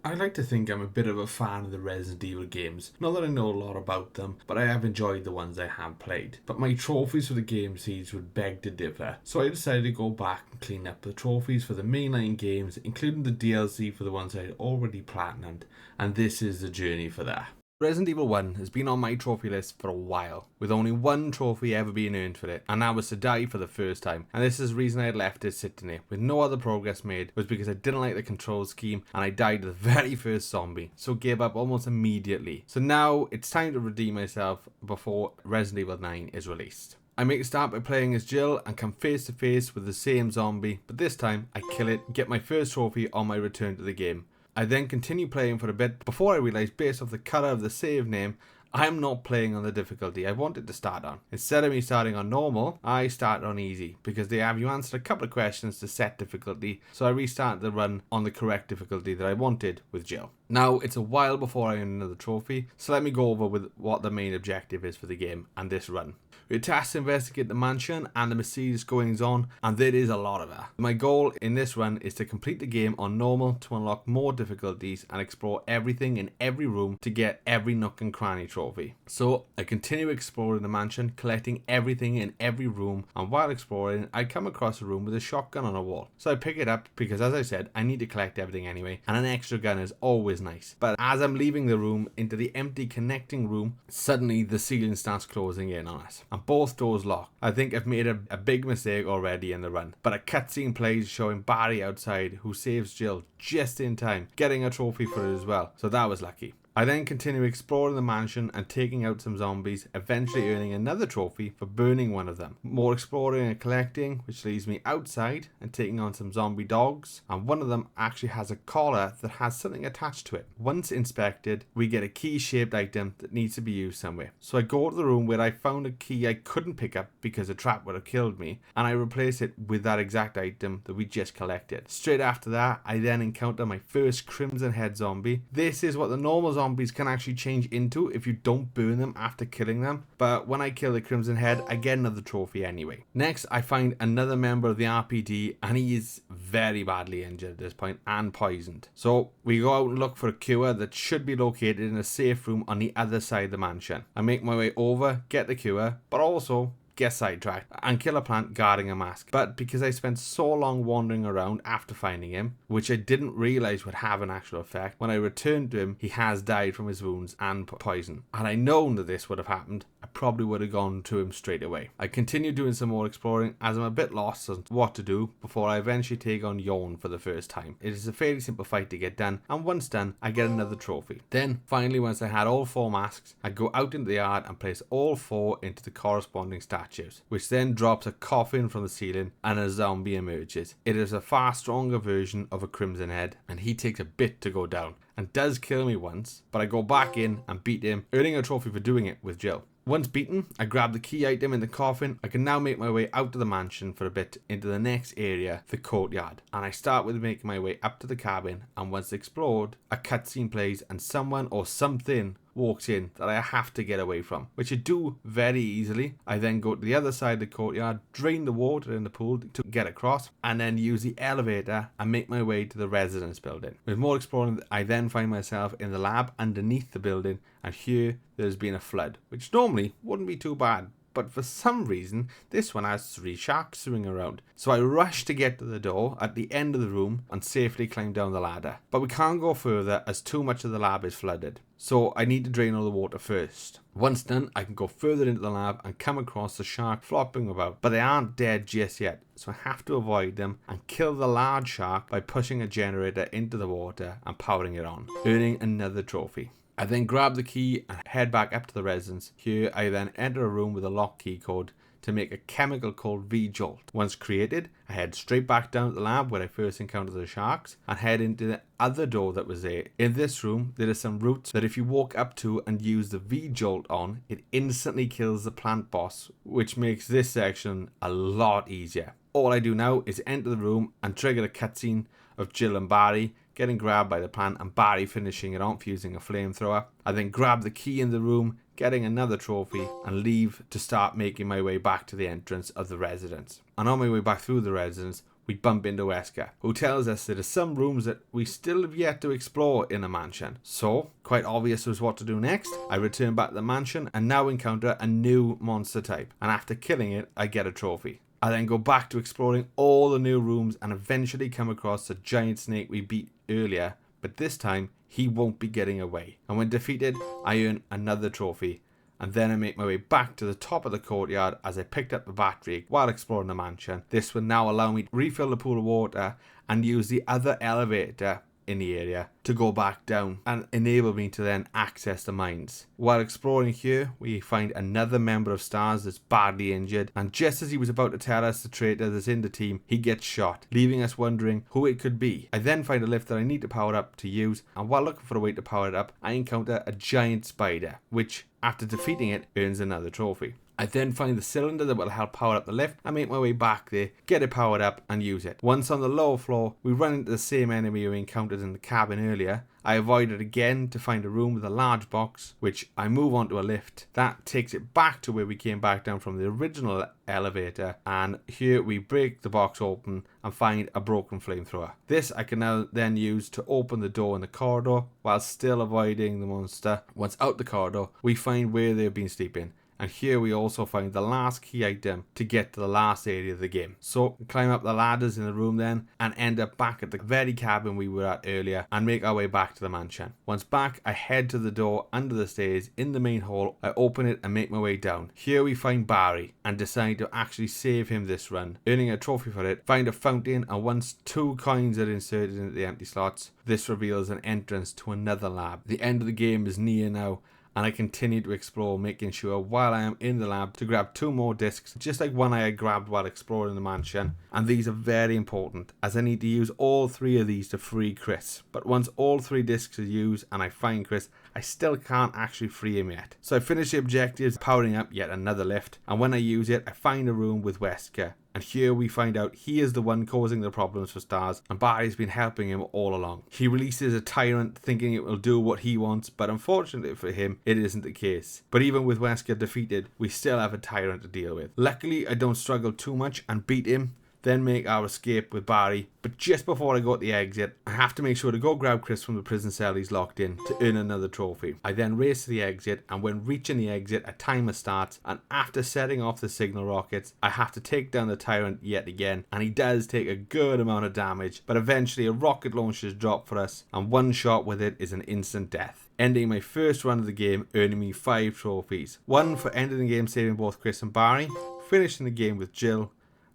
I like to think I'm a bit of a fan of the Resident Evil games. Not that I know a lot about them, but I have enjoyed the ones I have played. But my trophies for the game series would beg to differ, so I decided to go back and clean up the trophies for the mainline games, including the DLC for the ones I had already platinumed, and this is the journey for that. Resident Evil 1 has been on my trophy list for a while, with only one trophy ever being earned for it, and that was to die for the first time, and this is the reason I had left it sitting there, with no other progress made, was because I didn't like the control scheme, and I died to the very first zombie, so gave up almost immediately. So now, it's time to redeem myself before Resident Evil 9 is released. I make a start by playing as Jill and come face to face with the same zombie, but this time, I kill it, get my first trophy on my return to the game. I then continue playing for a bit before I realise, based off the colour of the save name, I'm not playing on the difficulty I wanted to start on. Instead of me starting on normal, I started on easy, because they have you answer a couple of questions to set difficulty, so I restarted the run on the correct difficulty that I wanted with Jill. Now, it's a while before I earn another trophy, so let me go over with what the main objective is for the game and this run. We're tasked to investigate the mansion and the mysterious goings on, and there is a lot of that. My goal in this run is to complete the game on normal to unlock more difficulties and explore everything in every room to get every nook and cranny trophy. So I continue exploring the mansion, collecting everything in every room, and while exploring I come across a room with a shotgun on a wall. So I pick it up because, as I said, I need to collect everything anyway, and an extra gun is always nice. But as I'm leaving the room into the empty connecting room, suddenly the ceiling starts closing in on us. Both doors lock. I think I've made a big mistake already in the run, but a cutscene plays showing Barry outside, who saves Jill just in time, getting a trophy for it as well, so that was lucky. I then continue exploring the mansion and taking out some zombies, eventually earning another trophy for burning one of them. More exploring and collecting, which leaves me outside and taking on some zombie dogs, and one of them actually has a collar that has something attached to it. Once inspected, we get a key-shaped item that needs to be used somewhere. So I go to the room where I found a key I couldn't pick up because a trap would have killed me, and I replace it with that exact item that we just collected. Straight after that, I then encounter my first Crimson Head zombie. This is what the normal zombies can actually change into if you don't burn them after killing them, but when I kill the Crimson Head, I get another trophy anyway. Next, I find another member of the RPD, and he is very badly injured at this point and poisoned. So we go out and look for a cure that should be located in a safe room on the other side of the mansion. I make my way over, get the cure, but also get sidetracked and kill a plant guarding a mask. But because I spent so long wandering around after finding him, which I didn't realise would have an actual effect, when I returned to him, he has died from his wounds and poison. Had I known that this would have happened, I probably would have gone to him straight away. I continue doing some more exploring as I'm a bit lost on what to do before I eventually take on Yawn for the first time. It is a fairly simple fight to get done, and once done, I get another trophy. Then, finally, once I had all 4 masks, I go out into the yard and place all 4 into the corresponding statues, which then drops a coffin from the ceiling and a zombie emerges. It is a far stronger version of a Crimson Head, and he takes a bit to go down and does kill me once, but I go back in and beat him, earning a trophy for doing it with Jill. Once beaten, I grab the key item in the coffin. I can now make my way out of the mansion for a bit into the next area, the courtyard. And I start with making my way up to the cabin, and once explored, a cutscene plays and someone or something walks in that I have to get away from, which I do very easily. I then go to the other side of the courtyard, drain the water in the pool to get across, and then use the elevator and make my way to the residence building. With more exploring, I then find myself in the lab underneath the building, and here there's been a flood, which normally wouldn't be too bad. But for some reason, this one has 3 sharks swimming around. So I rush to get to the door at the end of the room and safely climb down the ladder. But we can't go further as too much of the lab is flooded. So I need to drain all the water first. Once done, I can go further into the lab and come across the shark flopping about. But they aren't dead just yet, so I have to avoid them and kill the large shark by pushing a generator into the water and powering it on, earning another trophy. I then grab the key and head back up to the residence. Here I then enter a room with a lock key code to make a chemical called V-Jolt. Once created, I head straight back down to the lab where I first encountered the sharks and head into the other door that was there. In this room, there are some roots that if you walk up to and use the V-Jolt on, it instantly kills the plant boss, which makes this section a lot easier. All I do now is enter the room and trigger the cutscene of Jill and Barry getting grabbed by the plant and Barry finishing it off using a flamethrower. I then grab the key in the room, getting another trophy, and leave to start making my way back to the entrance of the residence. And on my way back through the residence, we bump into Wesker, who tells us there are some rooms that we still have yet to explore in the mansion. So, quite obvious was what to do next. I return back to the mansion and now encounter a new monster type, and after killing it, I get a trophy. I then go back to exploring all the new rooms and eventually come across the giant snake we beat earlier, but this time he won't be getting away. And when defeated, I earn another trophy, and then I make my way back to the top of the courtyard as I picked up the battery while exploring the mansion. This will now allow me to refill the pool of water and use the other elevator in the area to go back down and enable me to then access the mines. While exploring here, we find another member of STARS that's badly injured, and just as he was about to tell us the traitor that's in the team, he gets shot, leaving us wondering who it could be. I then find a lift that I need to power up to use, and while looking for a way to power it up, I encounter a giant spider, which, after defeating it, earns another trophy. I then find the cylinder that will help power up the lift and make my way back there, get it powered up and use it. Once on the lower floor, we run into the same enemy we encountered in the cabin earlier. I avoid it again to find a room with a large box, which I move onto a lift. That takes it back to where we came back down from the original elevator, and here we break the box open and find a broken flamethrower. This I can now then use to open the door in the corridor while still avoiding the monster. Once out the corridor, we find where they've been sleeping. And here we also find the last key item to get to the last area of the game. So climb up the ladders in the room then and end up back at the very cabin we were at earlier and make our way back to the mansion. Once back, I head to the door under the stairs in the main hall. I open it and make my way down. Here we find Barry and decide to actually save him this run, earning a trophy for it. Find a fountain, and once 2 coins are inserted into the empty slots, this reveals an entrance to another lab. The end of the game is near now, and I continue to explore, making sure while I am in the lab to grab 2 more discs, just like one I had grabbed while exploring the mansion. And these are very important, as I need to use all 3 of these to free Chris. But once all 3 discs are used and I find Chris, I still can't actually free him yet. So I finish the objectives, powering up yet another lift, and when I use it, I find a room with Wesker. And here we find out he is the one causing the problems for STARS, and Barry's been helping him all along. He releases a Tyrant thinking it will do what he wants, but unfortunately for him, it isn't the case. But even with Wesker defeated, we still have a Tyrant to deal with. Luckily, I don't struggle too much and beat him, then make our escape with Barry. But just before I go to the exit, I have to make sure to go grab Chris from the prison cell he's locked in to earn another trophy. I then race to the exit, and when reaching the exit, a timer starts, and after setting off the signal rockets, I have to take down the Tyrant yet again, and he does take a good amount of damage, but eventually a rocket launcher is dropped for us, and one shot with it is an instant death, ending my first run of the game, earning me 5 trophies. 1 for ending the game saving both Chris and Barry, finishing the game with Jill,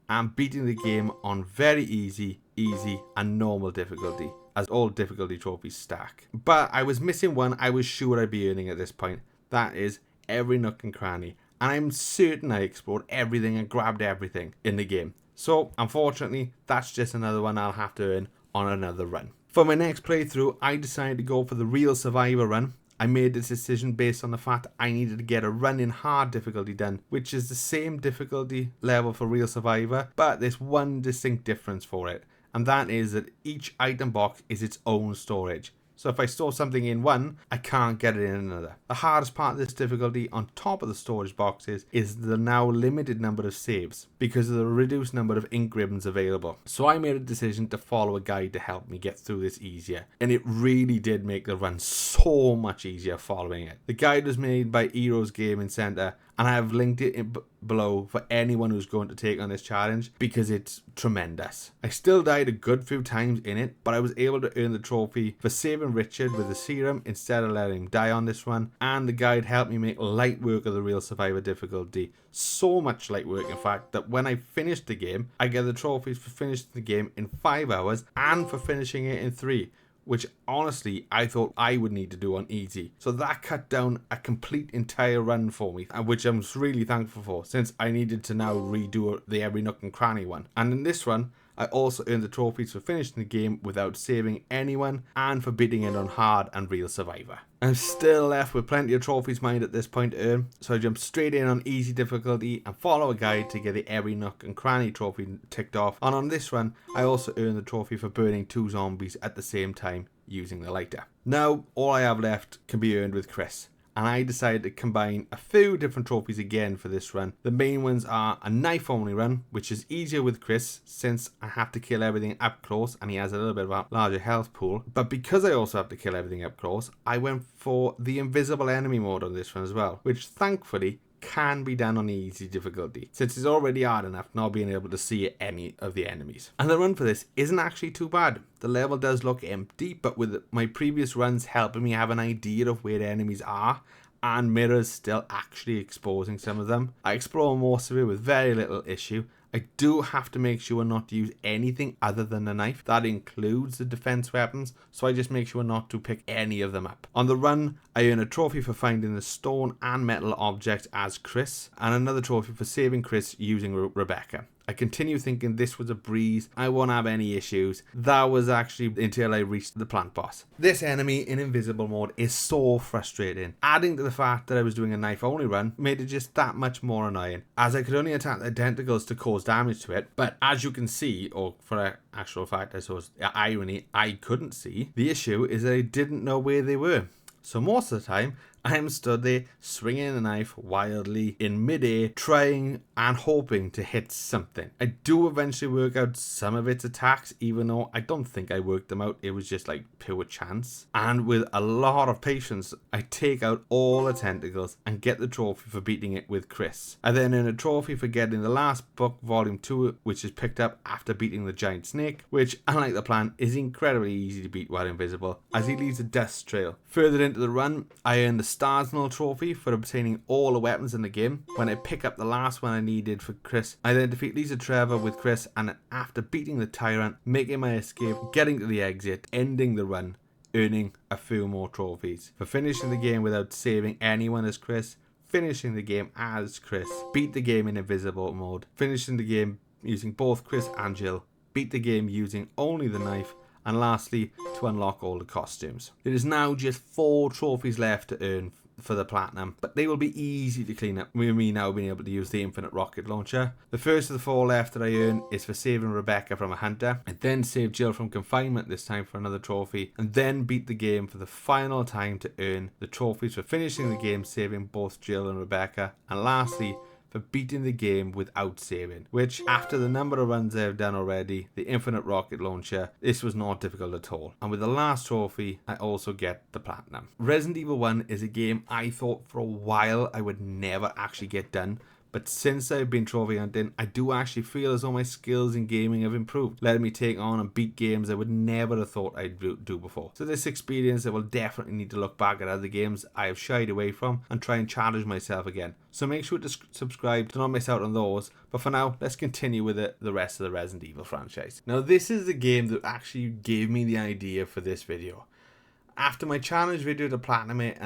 and beating the game on very easy, and normal difficulty, as all difficulty trophies stack. But I was missing one I was sure I'd be earning at this point. That is every nook and cranny, and I'm certain I explored everything and grabbed everything in the game. So unfortunately, that's just another one I'll have to earn on another run. For my next playthrough, I decided to go for the real Survivor run. I made this decision based on the fact that I needed to get a run in hard difficulty done, which is the same difficulty level for Real Survivor, but there's one distinct difference for it, and that is that each item box is its own storage. So if I store something in one, I can't get it in another. The hardest part of this difficulty, on top of the storage boxes, is the now limited number of saves, because of the reduced number of ink ribbons available. So I made a decision to follow a guide to help me get through this easier, and it really did make the run so much easier following it. The guide was made by Heroes Gaming Center, and I have linked it below for anyone who's going to take on this challenge, because it's tremendous. I still died a good few times in it, but I was able to earn the trophy for saving Richard with the serum instead of letting him die on this one, and the guide helped me make light work of the Real Survivor difficulty. So much light work, in fact, that when I finished the game, I get the trophies for finishing the game in 5 hours and for finishing it in 3. Which honestly I thought I would need to do on easy. So that cut down a complete entire run for me, which I'm really thankful for, since I needed to now redo the every nook and cranny one. And in this run, I also earned the trophies for finishing the game without saving anyone and for beating it on hard and Real Survivor. I'm still left with plenty of trophies mined at this point to earn, so I jump straight in on easy difficulty and follow a guide to get the every nook and cranny trophy ticked off. And on this run, I also earned the trophy for burning 2 zombies at the same time using the lighter. Now, all I have left can be earned with Chris. and I decided to combine a few different trophies again for this run. The main ones are a knife only run, which is easier with Chris since I have to kill everything up close and he has a little bit of a larger health pool. But because I also have to kill everything up close, I went for the invisible enemy mode on this one as well, which thankfully can be done on easy difficulty, since it's already hard enough not being able to see any of the enemies. And the run for this isn't actually too bad. The level does look empty, but with my previous runs helping me have an idea of where the enemies are, and mirrors still actually exposing some of them, I explore most of it with very little issue. I do have to make sure not to use anything other than the knife. That includes the defense weapons, so I just make sure not to pick any of them up. On the run, I earn a trophy for finding the stone and metal object as Chris, and another trophy for saving Chris using Rebecca. I continue thinking this was a breeze, I won't have any issues. That was actually until I reached the plant boss. This enemy in invisible mode is so frustrating. Adding to the fact that I was doing a knife only run made it just that much more annoying, as I could only attack the tentacles to cause damage to it. But as you can see, or for an actual fact I suppose, irony, I couldn't see. The issue is that I didn't know where they were. So most of the time, I am stood there swinging a knife wildly in midair, trying and hoping to hit something. I do eventually work out some of its attacks, even though I don't think I worked them out. It was just like pure chance. And with a lot of patience, I take out all the tentacles and get the trophy for beating it with Chris. I then earn a trophy for getting the last book, volume 2, which is picked up after beating the giant snake, which, unlike the plan, is incredibly easy to beat while invisible, as he leaves a dust trail. Further into the run, I earn the Stars Null trophy for obtaining all the weapons in the game. When I pick up the last one I needed for Chris, I then defeat Lisa Trevor with Chris, and after beating the Tyrant, making my escape, getting to the exit, ending the run, earning a few more trophies. For finishing the game without saving anyone as Chris, finishing the game as Chris, beat the game in invisible mode, finishing the game using both Chris and Jill, beat the game using only the knife, and lastly, to unlock all the costumes. There is now just 4 trophies left to earn for the Platinum, but they will be easy to clean up with me now being able to use the infinite rocket launcher. The first of the 4 left that I earn is for saving Rebecca from a hunter. I then save Jill from confinement, this time for another trophy, and then beat the game for the final time to earn the trophies for finishing the game, saving both Jill and Rebecca, and lastly, for beating the game without saving, which, after the number of runs I've done already, the infinite rocket launcher, this was not difficult at all. And with the last trophy, I also get the Platinum. Resident Evil 1 is a game I thought for a while I would never actually get done, but since I've been trophy hunting, I do actually feel as though my skills in gaming have improved, letting me take on and beat games I would never have thought I'd do before. So this experience, I will definitely need to look back at other games I have shied away from and try and challenge myself again. So make sure to subscribe to not miss out on those. But for now, let's continue with the rest of the Resident Evil franchise. Now this is the game that actually gave me the idea for this video. After my challenge video to platinum it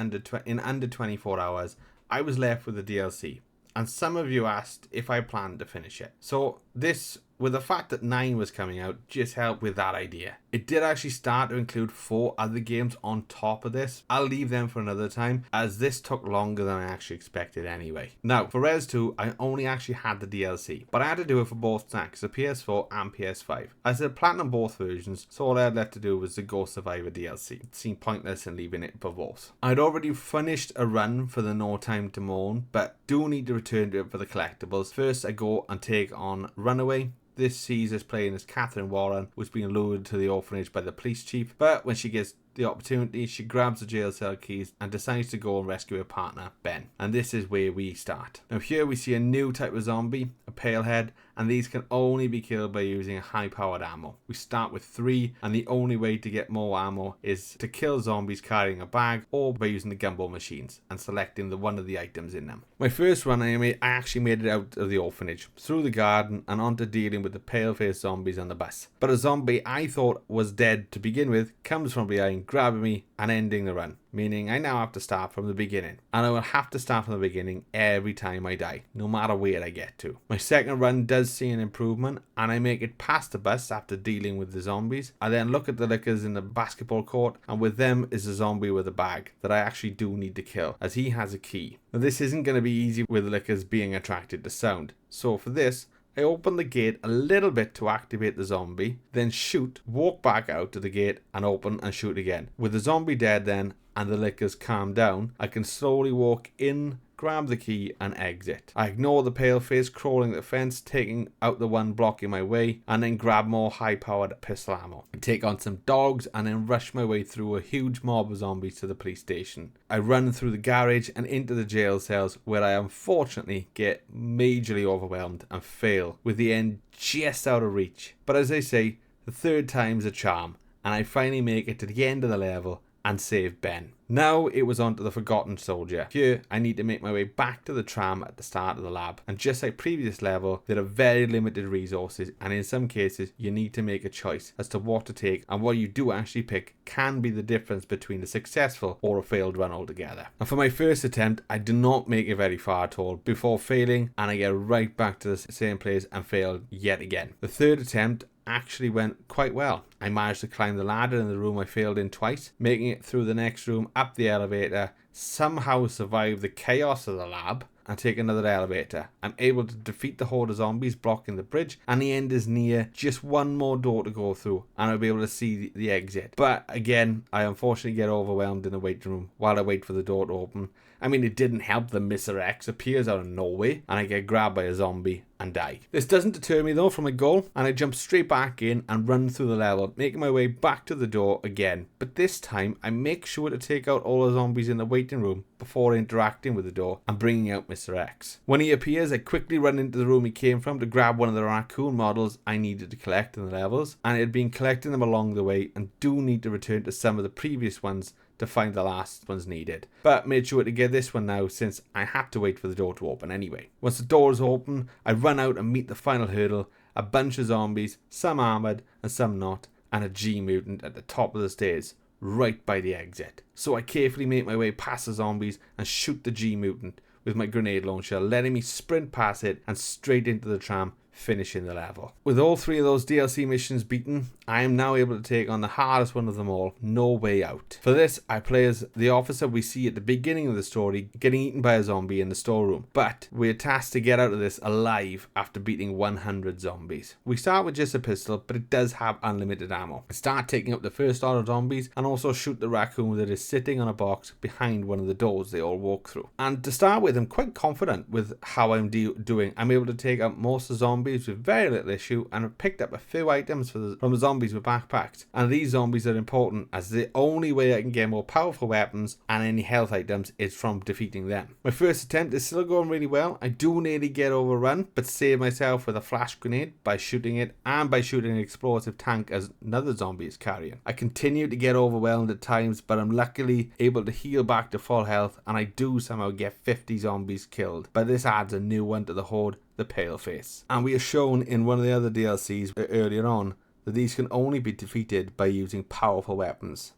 in under 24 hours, I was left with the DLC. And some of you asked if I planned to finish it. So this, with the fact that 9 was coming out, just helped with that idea. It did actually start to include 4 other games on top of this. I'll leave them for another time, as this took longer than I actually expected anyway. Now, for Res 2, I only actually had the DLC, but I had to do it for both stacks, the PS4 and PS5. I said platinum both versions, so all I had left to do was the Ghost Survivor DLC. It seemed pointless in leaving it for both. I'd already finished a run for the No Time to Mourn, but do need to return to it for the collectibles. First, I go and take on Runaway. This sees us playing as Catherine Warren, who's been lured to the orphanage by the police chief, but when she gets the opportunity, she grabs the jail cell keys and decides to go and rescue her partner, Ben. And this is where we start. Now here we see a new type of zombie, a palehead, and these can only be killed by using a high-powered ammo. We start with 3, and the only way to get more ammo is to kill zombies carrying a bag or by using the gumball machines and selecting one of the items in them. My first run, I actually made it out of the orphanage, through the garden, and onto dealing with the pale-faced zombies on the bus. But a zombie I thought was dead to begin with comes from behind, grabbing me and ending the run, meaning I now have to start from the beginning, and I will have to start from the beginning every time I die, no matter where I get to. My second run does see an improvement, and I make it past the bus after dealing with the zombies. I then look at the lickers in the basketball court, and with them is a zombie with a bag that I actually do need to kill, as he has a key. Now this isn't going to be easy with the lickers being attracted to sound, so for this I open the gate a little bit to activate the zombie, then shoot, walk back out to the gate and open and shoot again. With the zombie dead then, and the liquors calm down, I can slowly walk in, grab the key and exit. I ignore the paleface crawling the fence, taking out the one blocking my way, and then grab more high-powered pistol ammo. I take on some dogs and then rush my way through a huge mob of zombies to the police station. I run through the garage and into the jail cells, where I unfortunately get majorly overwhelmed and fail, with the end just out of reach. But as they say, the third time's a charm, and I finally make it to the end of the level and save Ben. Now it was on to the Forgotten Soldier. Here, I need to make my way back to the tram at the start of the lab. And just like previous level, there are very limited resources, and in some cases, you need to make a choice as to what to take, and what you do actually pick can be the difference between a successful or a failed run altogether. And for my first attempt, I do not make it very far at all before failing, and I get right back to the same place and failed yet again. The third attempt actually went quite well. I managed to climb the ladder in the room I failed in twice, making it through the next room, up the elevator, somehow survive the chaos of the lab, and take another elevator. I'm able to defeat the horde of zombies blocking the bridge, and the end is near. Just one more door to go through, and I'll be able to see the exit. But again, I unfortunately get overwhelmed in the waiting room while I wait for the door to open. I mean, it didn't help that Mr. X appears out of nowhere, and I get grabbed by a zombie and die. This doesn't deter me though from my goal, and I jump straight back in and run through the level, making my way back to the door again. But this time, I make sure to take out all the zombies in the waiting room before interacting with the door and bringing out Mr. X. When he appears, I quickly run into the room he came from to grab one of the raccoon models I needed to collect in the levels, and I had been collecting them along the way and do need to return to some of the previous ones to find the last ones needed. But made sure to get this one now since I had to wait for the door to open anyway. Once the door is open, I run out and meet the final hurdle, a bunch of zombies, some armoured and some not, and a G-mutant at the top of the stairs, right by the exit. So I carefully make my way past the zombies and shoot the G-mutant with my grenade launcher, letting me sprint past it and straight into the tram, finishing the level. With all three of those DLC missions beaten, I am now able to take on the hardest one of them all, No Way Out. For this, I play as the officer we see at the beginning of the story getting eaten by a zombie in the storeroom, but we're tasked to get out of this alive after beating 100 zombies. We start with just a pistol, but it does have unlimited ammo. I start taking up the first lot of zombies and also shoot the raccoon that is sitting on a box behind one of the doors they all walk through. And to start with, I'm quite confident with how I'm doing. I'm able to take out most of the zombies with very little issue, and have picked up a few items from the zombies with backpacks. And these zombies are important, as the only way I can get more powerful weapons and any health items is from defeating them. My first attempt is still going really well. I do nearly get overrun, but save myself with a flash grenade by shooting it, and by shooting an explosive tank as another zombie is carrying. I continue to get overwhelmed at times, but I'm luckily able to heal back to full health, and I do somehow get 50 zombies killed. But this adds a new one to the horde, the Paleface. And we are shown in one of the other DLCs earlier on that these can only be defeated by using powerful weapons.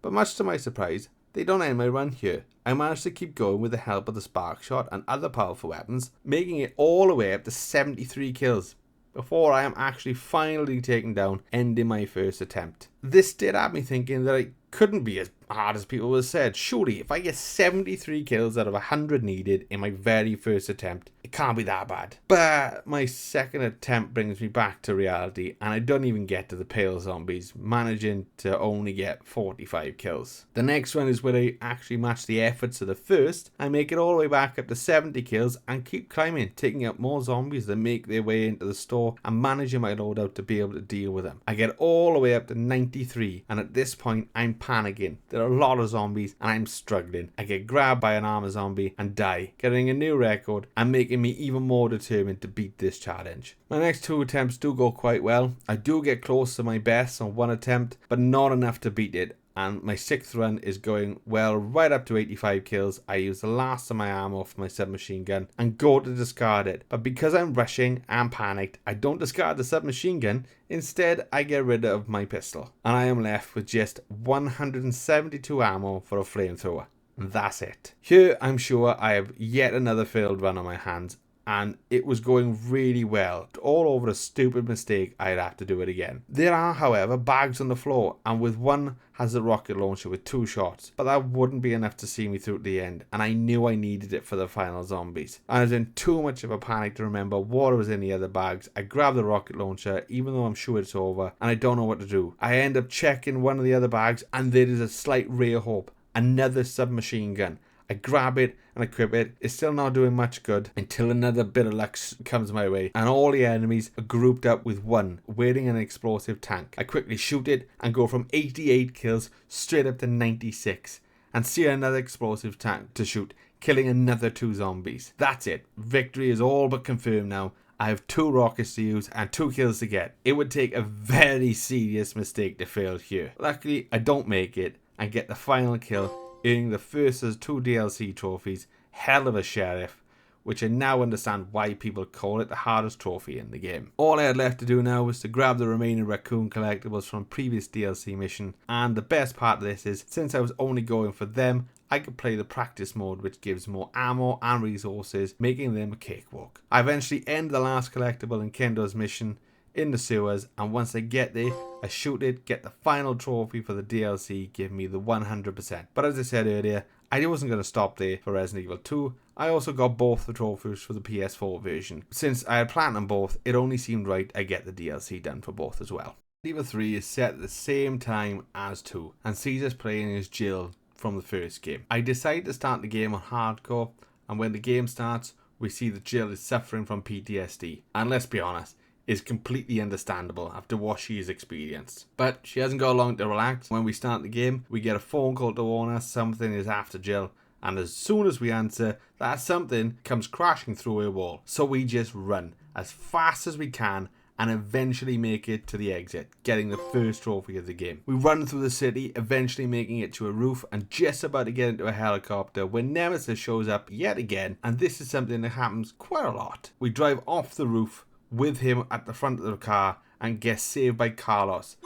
But much to my surprise, they don't end my run here. I managed to keep going with the help of the spark shot and other powerful weapons, making it all the way up to 73 kills before I am actually finally taken down, ending my first attempt. This did have me thinking that it couldn't be as hard as people have said. Surely, if I get 73 kills out of 100 needed in my very first attempt, it can't be that bad. But my second attempt brings me back to reality, and I don't even get to the pale zombies, managing to only get 45 kills. The next one is where I actually match the efforts of the first. I make it all the way back up to 70 kills and keep climbing, taking out more zombies that make their way into the store and managing my loadout to be able to deal with them. I get all the way up to 93, and at this point I'm panicking. There are a lot of zombies and I'm struggling. I get grabbed by an armor zombie and die, getting a new record and making me even more determined to beat this challenge. My next two attempts do go quite well. I do get close to my best on one attempt, but not enough to beat it. And my sixth run is going well, right up to 85 kills. I use the last of my ammo for my submachine gun and go to discard it. But because I'm rushing and panicked, I don't discard the submachine gun. Instead, I get rid of my pistol. And I am left with just 172 ammo for a flamethrower. And that's it. Here, I'm sure I have yet another failed run on my hands. And it was going really well. All over a stupid mistake, I'd have to do it again. There are, however, bags on the floor, and with one has a rocket launcher with 2 shots, but that wouldn't be enough to see me through to the end, and I knew I needed it for the final zombies. I was in too much of a panic to remember what was in the other bags. I grab the rocket launcher, even though I'm sure it's over, and I don't know what to do. I end up checking one of the other bags, and there is a slight ray of hope. another submachine gun. I grab it and equip it. It's still not doing much good until another bit of luck comes my way and all the enemies are grouped up with one wearing an explosive tank. I quickly shoot it and go from 88 kills straight up to 96 and see another explosive tank to shoot, killing another 2 zombies. That's it. Victory is all but confirmed now. I have 2 rockets to use and 2 kills to get. It would take a very serious mistake to fail here. Luckily, I don't make it and get the final kill, earning the first of 2 DLC trophies, Hell of a Sheriff, which I now understand why people call it the hardest trophy in the game. All I had left to do now was to grab the remaining raccoon collectibles from previous DLC mission, and the best part of this is, since I was only going for them, I could play the practice mode, which gives more ammo and resources, making them a cakewalk. I eventually end the last collectible in Kendo's mission in the sewers, and once I get there, I shoot it, get the final trophy for the DLC, give me the 100%. But as I said earlier, I wasn't going to stop there for Resident Evil 2. I also got both the trophies for the PS4 version. Since I had platinum both, it only seemed right I get the DLC done for both as well. Resident Evil 3 is set at the same time as 2, and sees us playing as Jill from the first game. I decided to start the game on hardcore, and when the game starts, we see that Jill is suffering from PTSD. And let's be honest, is completely understandable after what she has experienced. But she hasn't got long to relax. When we start the game, we get a phone call to warn us something is after Jill, and as soon as we answer, that something comes crashing through her wall. So we just run as fast as we can and eventually make it to the exit, getting the first trophy of the game. We run through the city, eventually making it to a roof and just about to get into a helicopter when Nemesis shows up yet again, and this is something that happens quite a lot. We drive off the roof with him at the front of the car and get saved by Carlos,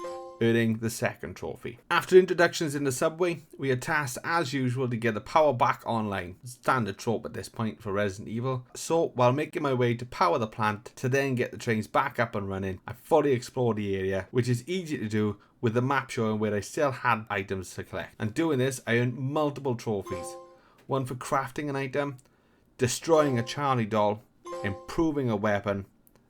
earning the second trophy. After introductions in the subway, we are tasked as usual to get the power back online. Standard trope at this point for Resident Evil. So while making my way to power the plant to then get the trains back up and running, I fully explore the area, which is easy to do with the map showing where I still had items to collect. And doing this, I earned multiple trophies. One for crafting an item, destroying a Charlie doll, improving a weapon,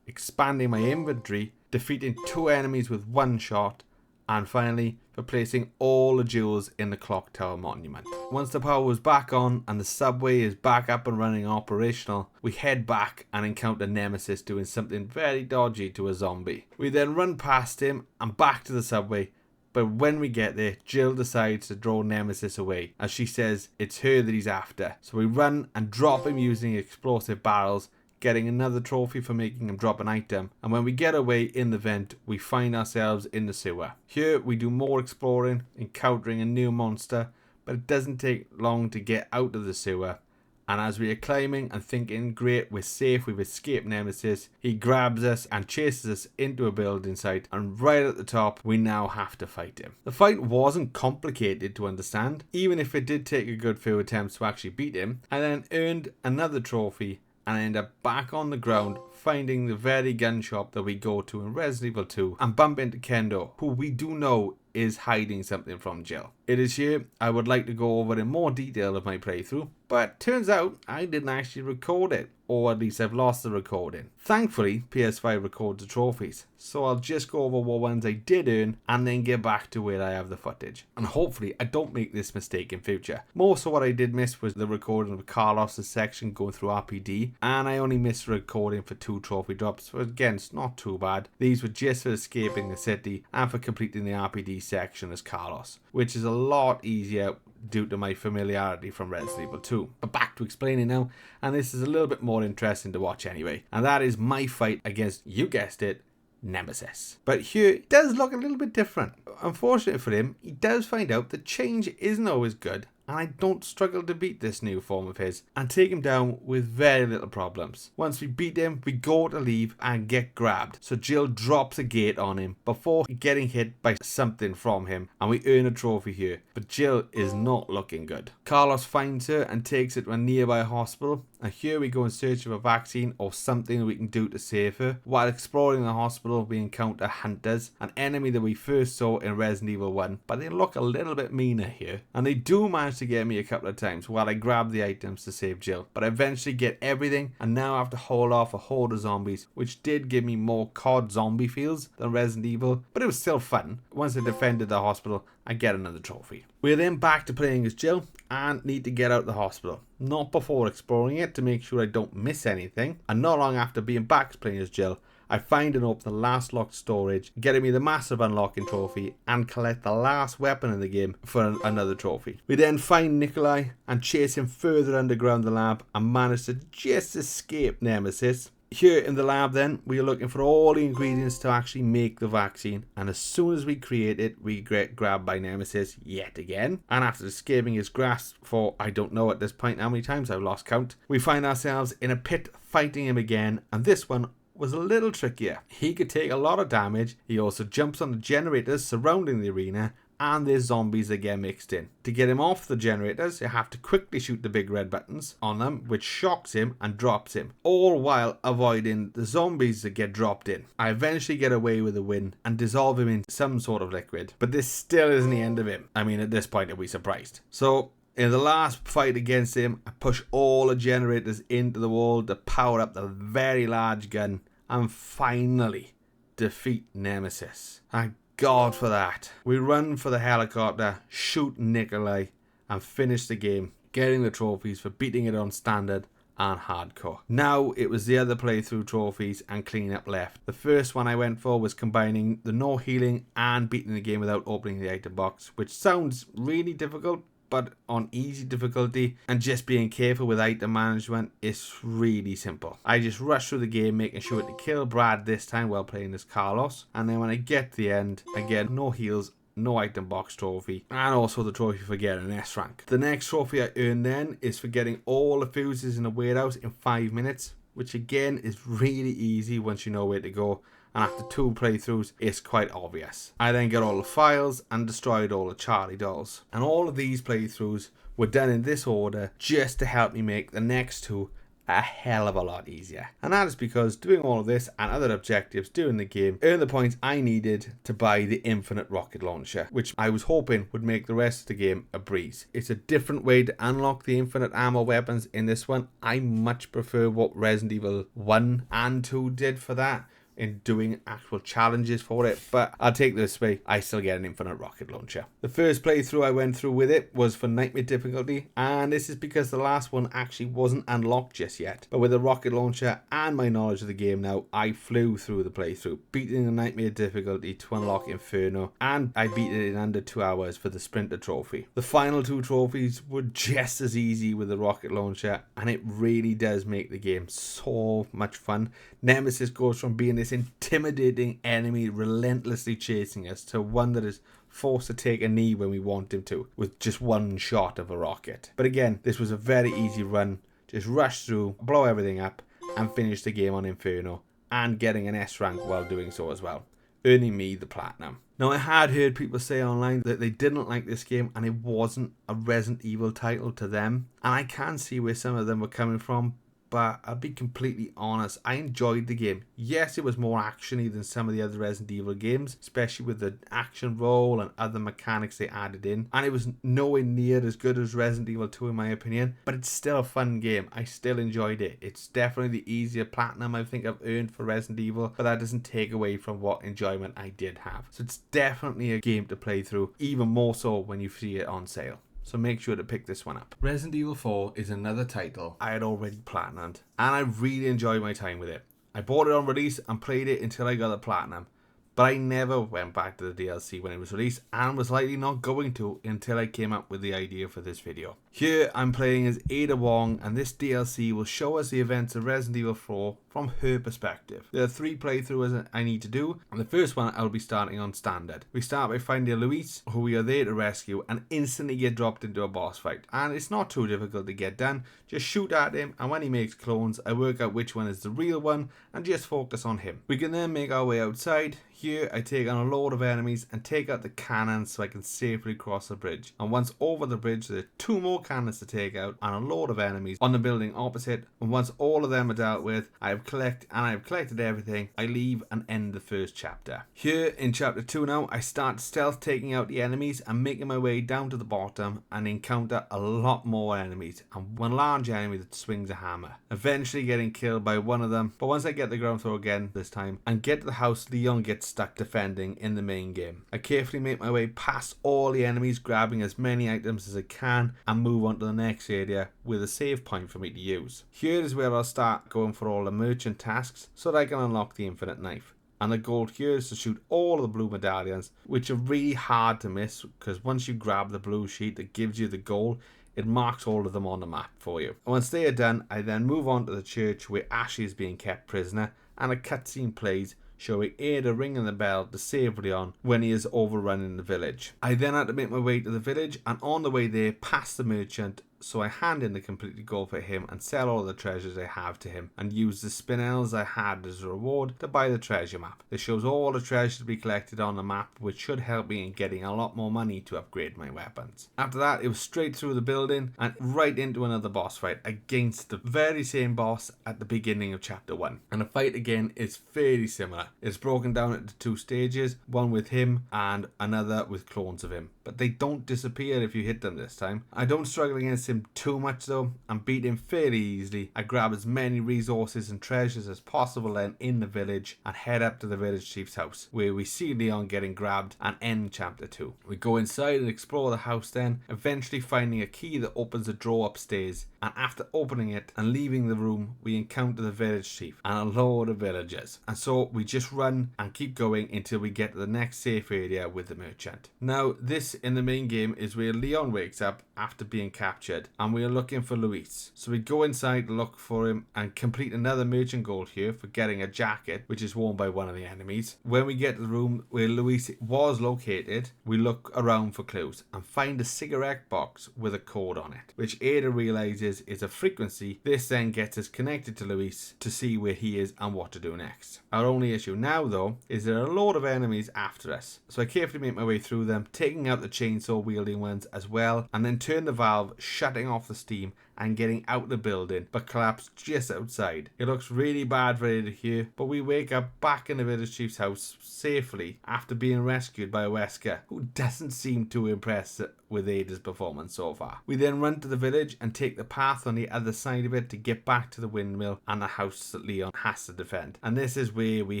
expanding my inventory, defeating 2 enemies with 1 shot, and finally for placing all the jewels in the clock tower monument. Once the power was back on and the subway is back up and running operational, we head back and encounter Nemesis doing something very dodgy to a zombie. We then run past him and back to the subway, but when we get there, Jill decides to draw Nemesis away as she says it's her that he's after. So we run and drop him using explosive barrels, getting another trophy for making him drop an item, and when we get away in the vent, we find ourselves in the sewer. Here we do more exploring, encountering a new monster, but it doesn't take long to get out of the sewer, and as we are climbing and thinking great, we're safe, we've escaped Nemesis, he grabs us and chases us into a building site, and right at the top we now have to fight him. The fight wasn't complicated to understand, even if it did take a good few attempts to actually beat him. I then earned another trophy and I end up back on the ground finding the very gun shop that we go to in Resident Evil 2 and bump into Kendo, who we do know is hiding something from Jill. It is here I would like to go over in more detail of my playthrough, but turns out I didn't actually record it, or at least I've lost the recording. Thankfully, PS5 records the trophies, so I'll just go over what ones I did earn and then get back to where I have the footage. And hopefully I don't make this mistake in future. Most of what I did miss was the recording of Carlos' section going through RPD, and I only missed recording for 2 trophy drops, so again it's not too bad. These were just for escaping the city and for completing the RPD section as Carlos, which is a lot easier due to my familiarity from Resident Evil 2. But back to explaining now, and this is a little bit more interesting to watch anyway, and that is my fight against, you guessed it, Nemesis. But here it does look a little bit different. Unfortunately for him, he does find out that change isn't always good, and I don't struggle to beat this new form of his and take him down with very little problems. Once we beat him, we go to leave and get grabbed, so Jill drops a gate on him before getting hit by something from him, and we earn a trophy here, but Jill is not looking good. Carlos finds her and takes her to a nearby hospital, And here we go in search of a vaccine or something we can do to save her. While exploring the hospital, we encounter hunters, an enemy that we first saw in Resident Evil 1, but they look a little bit meaner here. And they do manage to get me a couple of times while I grab the items to save Jill. But I eventually get everything, and now I have to hold off a horde of zombies, which did give me more COD zombie feels than Resident Evil, but it was still fun. Once I defended the hospital, I get another trophy. We're then back to playing as Jill and need to get out of the hospital. Not before exploring it to make sure I don't miss anything. And not long after being back playing as Jill, I find and open the last locked storage, getting me the massive unlocking trophy and collect the last weapon in the game for another trophy. We then find Nikolai and chase him further underground the lab and manage to just escape Nemesis. Here in the lab then, we are looking for all the ingredients to actually make the vaccine, and as soon as we create it, we get grabbed by Nemesis yet again, and after escaping his grasp for I don't know at this point how many times, I've lost count, we find ourselves in a pit fighting him again, and this one was a little trickier. He could take a lot of damage. He also jumps on the generators surrounding the arena, and there's zombies that get mixed in. To get him off the generators, you have to quickly shoot the big red buttons on them, which shocks him and drops him, all while avoiding the zombies that get dropped in. I eventually get away with a win and dissolve him in some sort of liquid, but this still isn't the end of him. I mean, at this point, are we surprised? So in the last fight against him, I push all the generators into the wall to power up the very large gun and finally defeat Nemesis. Thank God for that. We run for the helicopter, shoot Nikolai, and finish the game, getting the trophies for beating it on standard and hardcore. Now it was the other playthrough trophies and cleanup left. The first one I went for was combining the no healing and beating the game without opening the item box, which sounds really difficult, but on easy difficulty and just being careful with item management, it's really simple. I just rush through the game making sure to kill Brad this time while playing as Carlos, and then when I get to the end, I get no heals, no item box trophy, and also the trophy for getting an S rank. The next trophy I earn then is for getting all the fuses in a warehouse in 5 minutes, which again is really easy once you know where to go. And after 2 playthroughs, it's quite obvious. I then got all the files and destroyed all the Charlie dolls. And all of these playthroughs were done in this order just to help me make the next 2 a hell of a lot easier. And that is because doing all of this and other objectives during the game earned the points I needed to buy the infinite rocket launcher, which I was hoping would make the rest of the game a breeze. It's a different way to unlock the infinite ammo weapons in this one. I much prefer what Resident Evil 1 and 2 did for that, in doing actual challenges for it, but I'll take this way, I still get an infinite rocket launcher. The first playthrough I went through with it was for nightmare difficulty, and this is because the last one actually wasn't unlocked just yet. But with the rocket launcher and my knowledge of the game now, I flew through the playthrough, beating the nightmare difficulty to unlock Inferno, and I beat it in under 2 hours for the Sprinter trophy. The final 2 trophies were just as easy with the rocket launcher, and it really does make the game so much fun. Nemesis goes from being this intimidating enemy relentlessly chasing us to one that is forced to take a knee when we want him to, with just 1 shot of a rocket. But again, this was a very easy run. Just rush through, blow everything up, and finish the game on Inferno, and getting an S rank while doing so as well, earning me the Platinum. Now, I had heard people say online that they didn't like this game and it wasn't a Resident Evil title to them, and I can see where some of them were coming from, but I'll be completely honest, I enjoyed the game. Yes, it was more actiony than some of the other Resident Evil games, especially with the action roll and other mechanics they added in, and it was nowhere near as good as Resident Evil 2 in my opinion, but it's still a fun game. I still enjoyed it. It's definitely the easier Platinum I think I've earned for Resident Evil, but that doesn't take away from what enjoyment I did have. So it's definitely a game to play through, even more so when you see it on sale. So make sure to pick this one up. Resident Evil 4 is another title I had already platinumed, and I really enjoyed my time with it. I bought it on release and played it until I got the Platinum, but I never went back to the DLC when it was released, and was likely not going to until I came up with the idea for this video. Here I'm playing as Ada Wong, and this DLC will show us the events of Resident Evil 4 from her perspective. There are 3 playthroughs I need to do, and the first one I'll be starting on standard. We start by finding Luis, who we are there to rescue, and instantly get dropped into a boss fight. And it's not too difficult to get done, just shoot at him, and when he makes clones, I work out which one is the real one, and just focus on him. We can then make our way outside. Here I take on a load of enemies and take out the cannons so I can safely cross the bridge. And once over the bridge, there are 2 more cannons to take out and a load of enemies on the building opposite. And once all of them are dealt with, I have collected everything, I leave and end the first chapter. Here in chapter 2 now, I start stealth taking out the enemies and making my way down to the bottom and encounter a lot more enemies and one large enemy that swings a hammer. Eventually getting killed by one of them, but once I get the ground throw again this time and get to the house Leon gets stuck defending in the main game. I carefully make my way past all the enemies, grabbing as many items as I can and move on to the next area with a save point for me to use. Here is where I'll start going for all the merchant tasks so that I can unlock the infinite knife. And the goal here is to shoot all of the blue medallions, which are really hard to miss because once you grab the blue sheet that gives you the goal, it marks all of them on the map for you. And once they are done, I then move on to the church where Ashley is being kept prisoner and a cutscene plays showing Ada ringing the bell to save Leon when he is overrunning the village. I then had to make my way to the village and on the way there past the merchant, so I hand in the completed goal for him and sell all the treasures I have to him and use the spinels I had as a reward to buy the treasure map. This shows all the treasures to be collected on the map, which should help me in getting a lot more money to upgrade my weapons. After that, it was straight through the building and right into another boss fight against the very same boss at the beginning of chapter 1. And the fight again is fairly similar. It's broken down into 2 stages, one with him and another with clones of him. But they don't disappear if you hit them this time. I don't struggle against him too much though and beat him fairly easily. I grab as many resources and treasures as possible then in the village and head up to the village chief's house where we see Leon getting grabbed and end chapter 2. We go inside and explore the house then, eventually finding a key that opens a drawer upstairs, and after opening it and leaving the room we encounter the village chief and a load of villagers, and so we just run and keep going until we get to the next safe area with the merchant. Now this in the main game is where Leon wakes up after being captured and we are looking for Luis. So we go inside to look for him and complete another merchant goal here for getting a jacket which is worn by one of the enemies. When we get to the room where Luis was located, we look around for clues and find a cigarette box with a code on it, which Ada realizes is a frequency. This then gets us connected to Luis to see where he is and what to do next. Our only issue now though is there are a load of enemies after us, so I carefully make my way through them, taking out the chainsaw wielding ones as well, and then turn the valve, shutting off the steam and getting out the building, but collapsed just outside. It looks really bad for Ada here, but we wake up back in the village chief's house safely after being rescued by Wesker, who doesn't seem too impressed with Ada's performance so far. We then run to the village and take the path on the other side of it to get back to the windmill and the house that Leon has to defend. And this is where we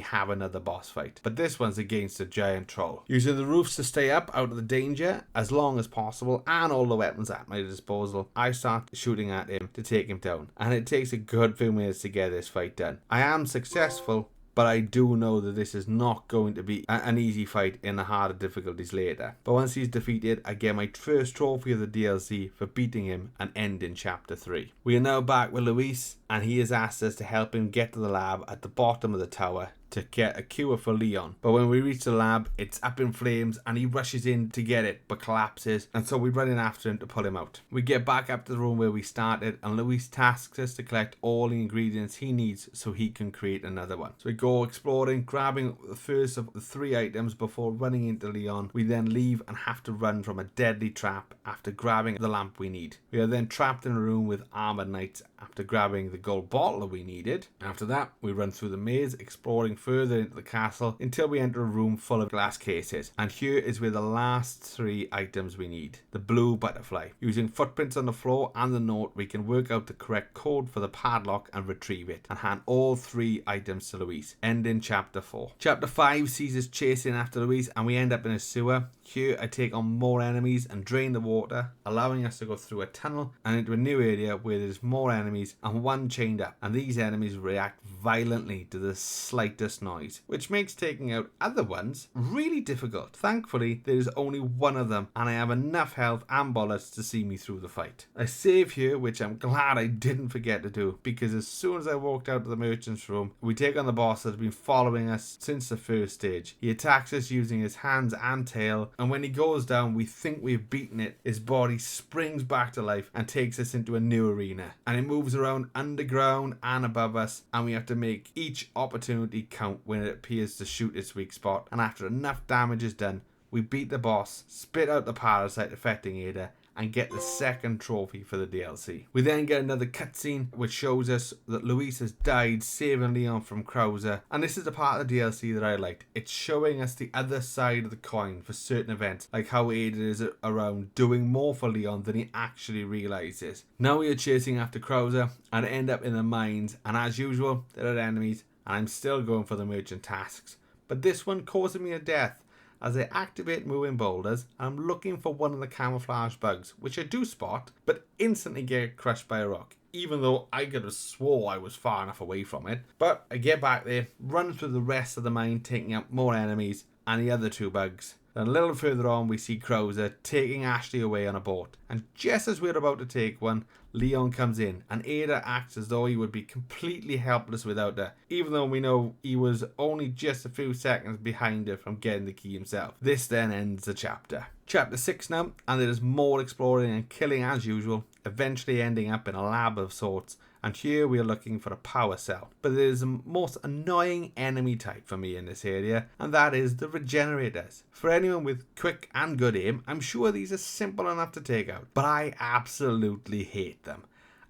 have another boss fight, but this one's against a giant troll. Using the roofs to stay up out of the danger as long as possible and all the weapons at my disposal, I start shooting at him to take him down, and it takes a good few minutes to get this fight done. I am successful, but I do know that this is not going to be an easy fight in the harder difficulties later. But once he's defeated, I get my first trophy of the DLC for beating him and ending chapter 3. We are now back with Luis, and he has asked us to help him get to the lab at the bottom of the tower to get a cure for Leon. But when we reach the lab, it's up in flames and he rushes in to get it but collapses, and so we run in after him to pull him out. We get back up to the room where we started and Luis tasks us to collect all the ingredients he needs so he can create another one. So we go exploring, grabbing the first of the 3 items before running into Leon. We then leave and have to run from a deadly trap after grabbing the lamp we need. We are then trapped in a room with armored knights after grabbing the gold bottle that we needed. After that, we run through the maze, exploring further into the castle until we enter a room full of glass cases. And here is where the last 3 items we need. The blue butterfly. Using footprints on the floor and the note, we can work out the correct code for the padlock and retrieve it, and hand all 3 items to Luis, ending chapter 4. Chapter 5 sees us chasing after Luis and we end up in a sewer. Here I take on more enemies and drain the water, allowing us to go through a tunnel and into a new area where there's more enemies and one chained up, and these enemies react violently to the slightest noise, which makes taking out other ones really difficult. Thankfully, there's only one of them and I have enough health and bullets to see me through the fight. I save here, which I'm glad I didn't forget to do, because as soon as I walked out of the merchant's room, we take on the boss that's been following us since the first stage. He attacks us using his hands and tail, and when he goes down, we think we've beaten it. His body springs back to life and takes us into a new arena, and it moves around underground and above us, and we have to make each opportunity count when it appears to shoot its weak spot. And after enough damage is done, we beat the boss, spit out the parasite affecting Ada, and get the second trophy for the DLC. We then get another cutscene which shows us that Luis has died saving Leon from Krauser, and this is the part of the DLC that I liked. It's showing us the other side of the coin for certain events, like how Ada is around doing more for Leon than he actually realizes. Now we are chasing after Krauser and end up in the mines, and as usual there are enemies, and I'm still going for the merchant tasks, but this one causing me a death as I activate moving boulders. I'm looking for one of the camouflage bugs, which I do spot, but instantly get crushed by a rock, even though I could have swore I was far enough away from it. But I get back there, run through the rest of the mine, taking out more enemies and the other two bugs. Then a little further on, we see Krauser taking Ashley away on a boat, and just as we're about to take one, Leon comes in, and Ada acts as though he would be completely helpless without her, even though we know he was only just a few seconds behind her from getting the key himself. This then ends the chapter. Chapter 6 now, and there's more exploring and killing as usual, eventually ending up in a lab of sorts, and here we are looking for a power cell. But there's the most annoying enemy type for me in this area, and that is the regenerators. For anyone with quick and good aim, I'm sure these are simple enough to take out, but I absolutely hate them.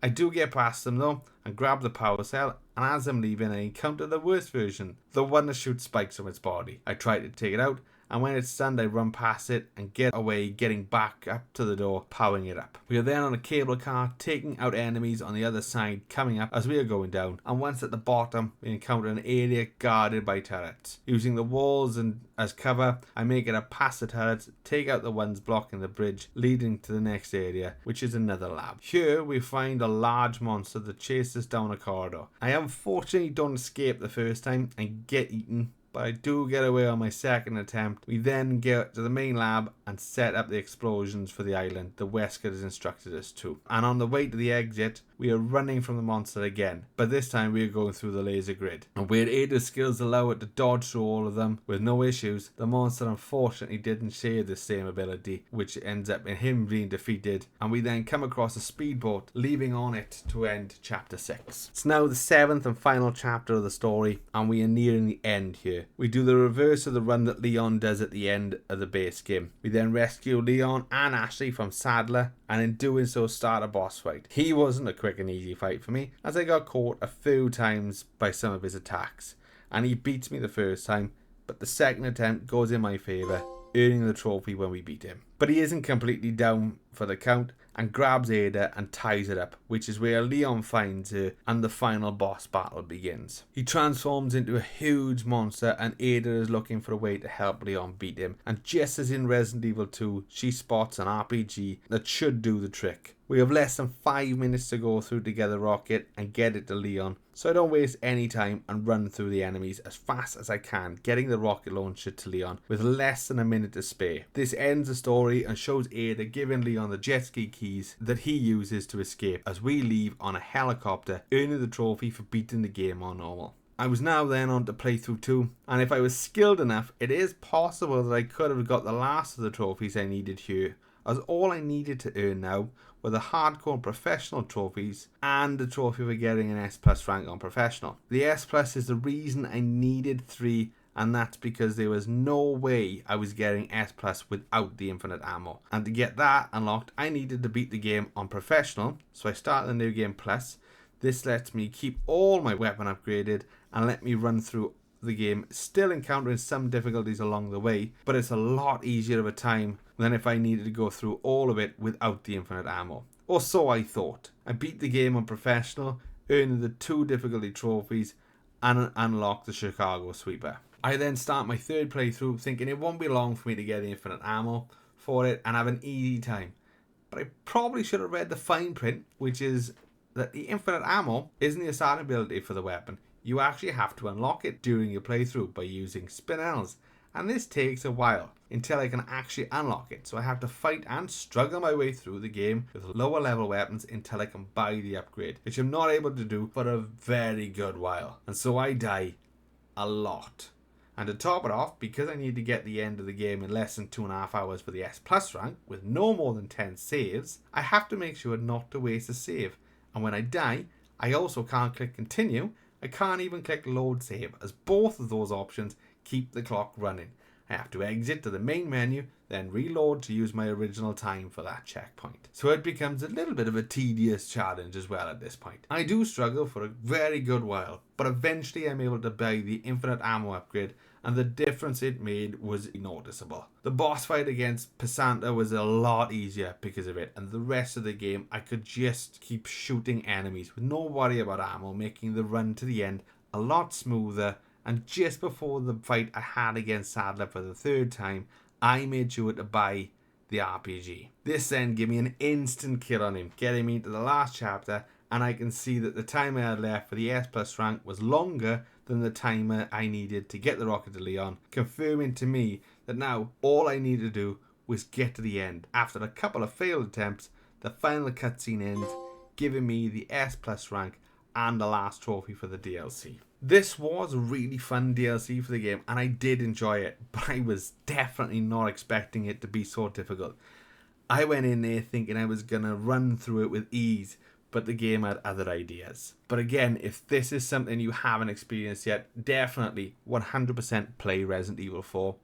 I do get past them though, and grab the power cell, and as I'm leaving I encounter the worst version, the one that shoots spikes from its body. I try to take it out, and when it's stunned I run past it and get away, getting back up to the door, powering it up. We are then on a cable car, taking out enemies on the other side, coming up as we are going down, and once at the bottom we encounter an area guarded by turrets. Using the walls and as cover, I make it up past the turrets, take out the ones blocking the bridge, leading to the next area, which is another lab. Here we find a large monster that chases us down a corridor. I unfortunately don't escape the first time and get eaten, but I do get away on my second attempt. We then get to the main lab and set up the explosions for the island that Wesker has instructed us to. And on the way to the exit, we are running from the monster again, but this time we are going through the laser grid. And where Ada's skills allow it to dodge through all of them with no issues, the monster unfortunately didn't share the same ability, which ends up in him being defeated, and we then come across a speedboat, leaving on it to end chapter 6. It's now the 7th and final chapter of the story, and we are nearing the end here. We do the reverse of the run that Leon does at the end of the base game. We then rescue Leon and Ashley from Sadler, and in doing so start a boss fight. He wasn't a quick and easy fight for me, as I got caught a few times by some of his attacks, and he beats me the first time, but the second attempt goes in my favour, earning the trophy when we beat him. But he isn't completely down for the count and grabs Ada and ties it up, which is where Leon finds her and the final boss battle begins. He transforms into a huge monster, and Ada is looking for a way to help Leon beat him, and just as in Resident Evil 2, she spots an RPG that should do the trick. We have less than 5 minutes to go through to get the rocket and get it to Leon, so I don't waste any time and run through the enemies as fast as I can, getting the rocket launcher to Leon with less than a minute to spare. This ends the story and shows Ada giving Leon the jet ski keys that he uses to escape as we leave on a helicopter, earning the trophy for beating the game on normal. I was now then on to playthrough 2, and if I was skilled enough, it is possible that I could have got the last of the trophies I needed here, as all I needed to earn now were the hardcore professional trophies and the trophy for getting an S+ rank on professional. The S+ is the reason I needed 3, and that's because there was no way I was getting S+ without the infinite ammo. And to get that unlocked, I needed to beat the game on professional, so I started the new game plus. This lets me keep all my weapon upgraded and let me run through the game, still encountering some difficulties along the way, but it's a lot easier of a time than if I needed to go through all of it without the infinite ammo. Or so I thought. I beat the game on professional, earning the 2 difficulty trophies and unlocked the Chicago sweeper. I then start my third playthrough thinking it won't be long for me to get the infinite ammo for it and have an easy time. But I probably should have read the fine print, which is that the infinite ammo isn't the starting ability for the weapon. You actually have to unlock it during your playthrough by using spinels, and this takes a while until I can actually unlock it, so I have to fight and struggle my way through the game with lower level weapons until I can buy the upgrade, which I'm not able to do for a very good while, and so I die a lot. And to top it off, because I need to get the end of the game in less than 2.5 hours for the S Plus rank, with no more than 10 saves, I have to make sure not to waste a save. And when I die, I also can't click continue, I can't even click load save, as both of those options keep the clock running. I have to exit to the main menu, then reload to use my original time for that checkpoint. So it becomes a little bit of a tedious challenge as well at this point. I do struggle for a very good while, but eventually I'm able to buy the infinite ammo upgrade, and the difference it made was noticeable. The boss fight against Passanta was a lot easier because of it, and the rest of the game I could just keep shooting enemies with no worry about ammo, making the run to the end a lot smoother. And just before the fight I had against Sadler for the third time, I made sure to buy the RPG. This then gave me an instant kill on him, getting me to the last chapter, and I can see that the time I had left for the S Plus rank was longer than the timer I needed to get the rocket to Leon, confirming to me that now all I needed to do was get to the end. After a couple of failed attempts, the final cutscene ends, giving me the S Plus rank and the last trophy for the DLC. This was a really fun DLC for the game, and I did enjoy it, but I was definitely not expecting it to be so difficult. I went in there thinking I was going to run through it with ease, but the game had other ideas. But again, if this is something you haven't experienced yet, definitely 100% play Resident Evil 4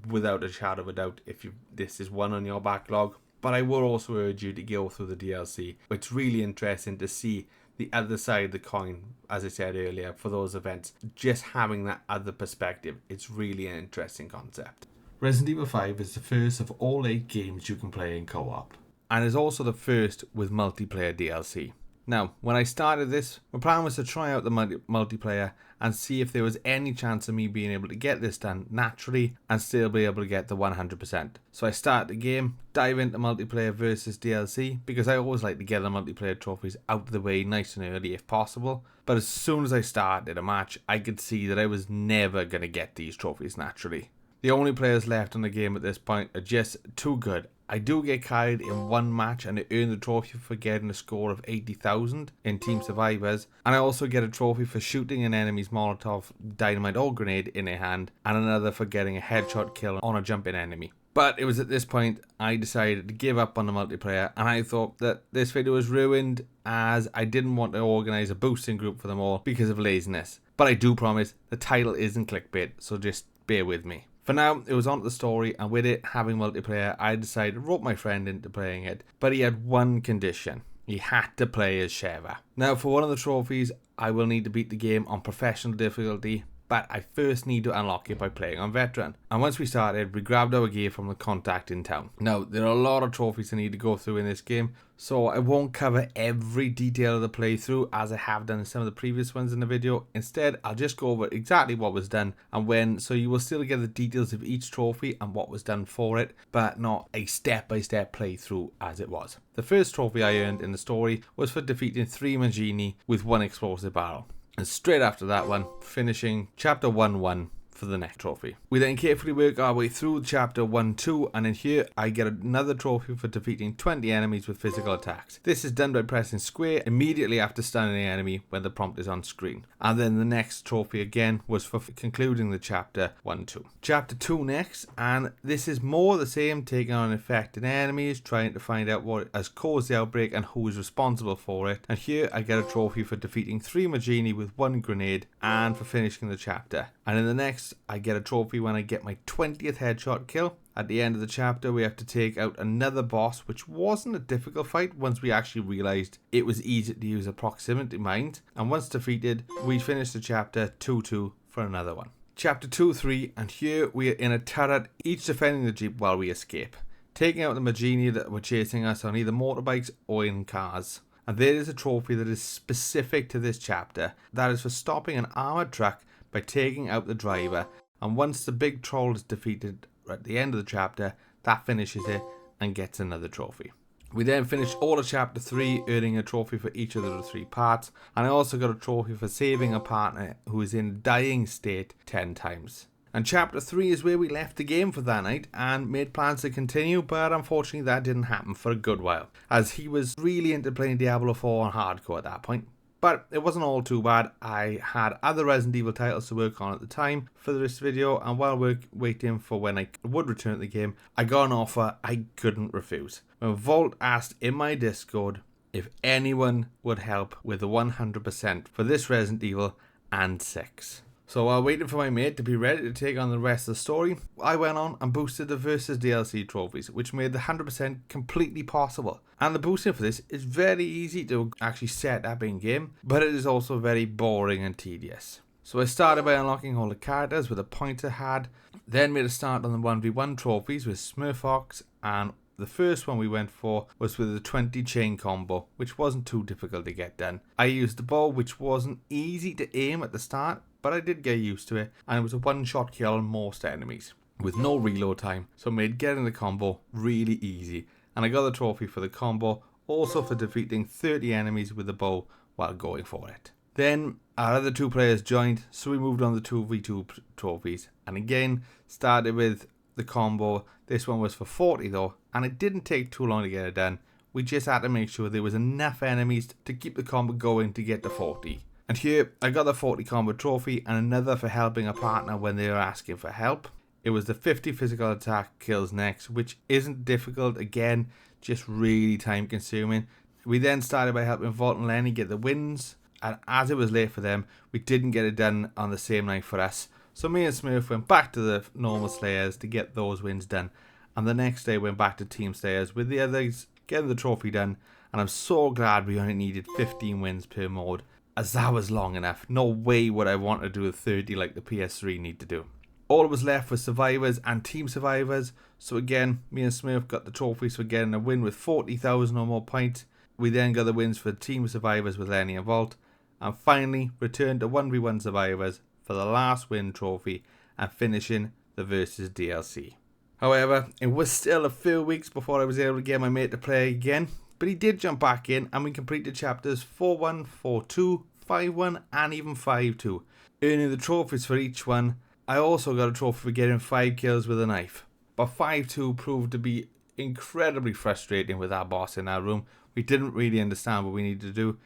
without a shadow of a doubt if this is one on your backlog. But I will also urge you to go through the DLC. It's really interesting to see the other side of the coin, as I said earlier, for those events. Just having that other perspective, it's really an interesting concept. Resident Evil 5 is the first of all 8 games you can play in co-op, and is also the first with multiplayer DLC. Now, when I started this, my plan was to try out the multiplayer and see if there was any chance of me being able to get this done naturally and still be able to get the 100%. So I start the game, dive into multiplayer versus DLC, because I always like to get the multiplayer trophies out of the way nice and early if possible. But as soon as I started a match, I could see that I was never going to get these trophies naturally. The only players left in the game at this point are just too good. I do get carried in one match and I earn the trophy for getting a score of 80,000 in Team Survivors, and I also get a trophy for shooting an enemy's Molotov, dynamite or grenade in a hand, and another for getting a headshot kill on a jumping enemy. But it was at this point I decided to give up on the multiplayer, and I thought that this video was ruined as I didn't want to organise a boosting group for them all because of laziness. But I do promise the title isn't clickbait, so just bear with me. For now, it was on to the story, and with it having multiplayer, I decided to rope my friend into playing it. But he had one condition. He had to play as Sheva. Now, for one of the trophies, I will need to beat the game on professional difficulty, but I first need to unlock it by playing on veteran. And once we started, we grabbed our gear from the contact in town. Now, there are a lot of trophies I need to go through in this game, so I won't cover every detail of the playthrough as I have done in some of the previous ones in the video. Instead, I'll just go over exactly what was done and when, so you will still get the details of each trophy and what was done for it, but not a step-by-step playthrough as it was. The first trophy I earned in the story was for defeating 3 Magini with 1 explosive barrel. And straight after that one, finishing chapter 1-1 for the next trophy. We then carefully work our way through chapter 1-2, and in here I get another trophy for defeating 20 enemies with physical attacks. This is done by pressing square immediately after stunning the enemy when the prompt is on screen. And then the next trophy again was for concluding the chapter 1-2. Chapter 2 next, and this is more the same, taking on infected enemies, trying to find out what has caused the outbreak and who is responsible for it. And here I get a trophy for defeating 3 Magini with 1 grenade and for finishing the chapter. And in the next, I get a trophy when I get my 20th headshot kill. At the end of the chapter, we have to take out another boss, which wasn't a difficult fight once we actually realised it was easy to use a proximity mine. And once defeated, we finish the chapter 2-2 for another one. Chapter 2-3, and here we are in a turret, each defending the jeep while we escape, taking out the Magini that were chasing us on either motorbikes or in cars. And there is a trophy that is specific to this chapter, that is for stopping an armoured truck by taking out the driver, and once the big troll is defeated at the end of the chapter, that finishes it and gets another trophy. We then finished all of chapter 3, earning a trophy for each of the 3 parts, and I also got a trophy for saving a partner who is in a dying state 10 times. And chapter 3 is where we left the game for that night and made plans to continue, but unfortunately that didn't happen for a good while, as he was really into playing Diablo 4 on hardcore at that point. but it wasn't all too bad. I had other Resident Evil titles to work on at the time for this video, and while waiting for when I would return to the game, I got an offer I couldn't refuse. When Vault asked in my Discord if anyone would help with the 100% for this Resident Evil and 6. So while waiting for my mate to be ready to take on the rest of the story, I went on and boosted the Versus DLC trophies, which made the 100% completely possible. And the boosting for this is very easy to actually set up in game, but it is also very boring and tedious. So I started by unlocking all the characters with a pointer had, then made a start on the 1v1 trophies with Smurfox, and the first one we went for was with the 20 chain combo, which wasn't too difficult to get done. I used the bow, which wasn't easy to aim at the start, but I did get used to it, and it was a one-shot kill on most enemies, with no reload time, so it made getting the combo really easy, and I got the trophy for the combo, also for defeating 30 enemies with the bow while going for it. Then our other two players joined, so we moved on the 2v2 trophies, and again started with the combo. This one was for 40 though, and it didn't take too long to get it done. We just had to make sure there was enough enemies to keep the combo going to get to 40. And here, I got the 40 combo trophy and another for helping a partner when they were asking for help. It was the 50 physical attack kills next, which isn't difficult, again, just really time consuming. We then started by helping Vault and Lenny get the wins, and as it was late for them, we didn't get it done on the same night for us. So me and Smurf went back to the normal Slayers to get those wins done, and the next day went back to Team Slayers with the others getting the trophy done, and I'm so glad we only needed 15 wins per mode, as that was long enough. No way would I want to do a 30 like the PS3 need to do. All that was left was Survivors and Team Survivors, so again, me and Smurf got the trophies for getting a win with 40,000 or more points. We then got the wins for Team Survivors with Lenny and Vault, and finally returned to 1v1 Survivors for the last win trophy and finishing the Versus DLC. However, it was still a few weeks before I was able to get my mate to play again, but he did jump back in and we completed chapters 4.1, 4.2, 5.1 and even 5.2, earning the trophies for each one. I also got a trophy for getting 5 kills with a knife, but 5.2 proved to be incredibly frustrating with our boss in our room. We didn't really understand what we needed to do,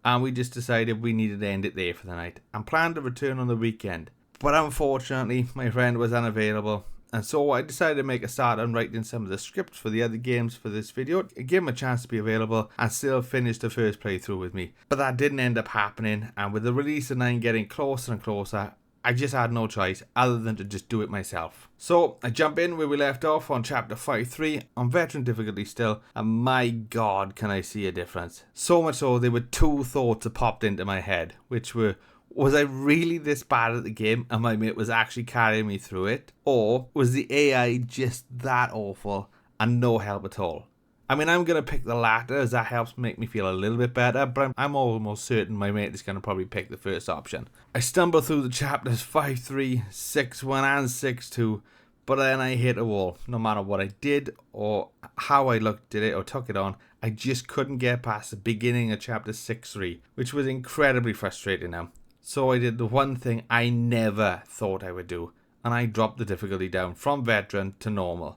and we just decided we needed to end it there for the night and planned to return on the weekend. But unfortunately, my friend was unavailable, and so I decided to make a start on writing some of the scripts for the other games for this video, give him a chance to be available and still finish the first playthrough with me. But that didn't end up happening, and with the release of 9 getting closer and closer, I just had no choice other than to just do it myself. So I jump in where we left off on chapter 5.3 on veteran difficulty still, and my god can I see a difference. So much so there were 2 thoughts that popped into my head, which were, was I really this bad at the game and my mate was actually carrying me through it? Or was the AI just that awful and no help at all? I mean, I'm going to pick the latter as that helps make me feel a little bit better, but I'm almost certain my mate is going to probably pick the first option. I stumbled through the chapters 5.3, 6.1 and 6.2, but then I hit a wall. No matter what I did or how I looked at it or took it on, I just couldn't get past the beginning of chapter 6.3, which was incredibly frustrating now. So I did the one thing I never thought I would do, and I dropped the difficulty down from veteran to normal.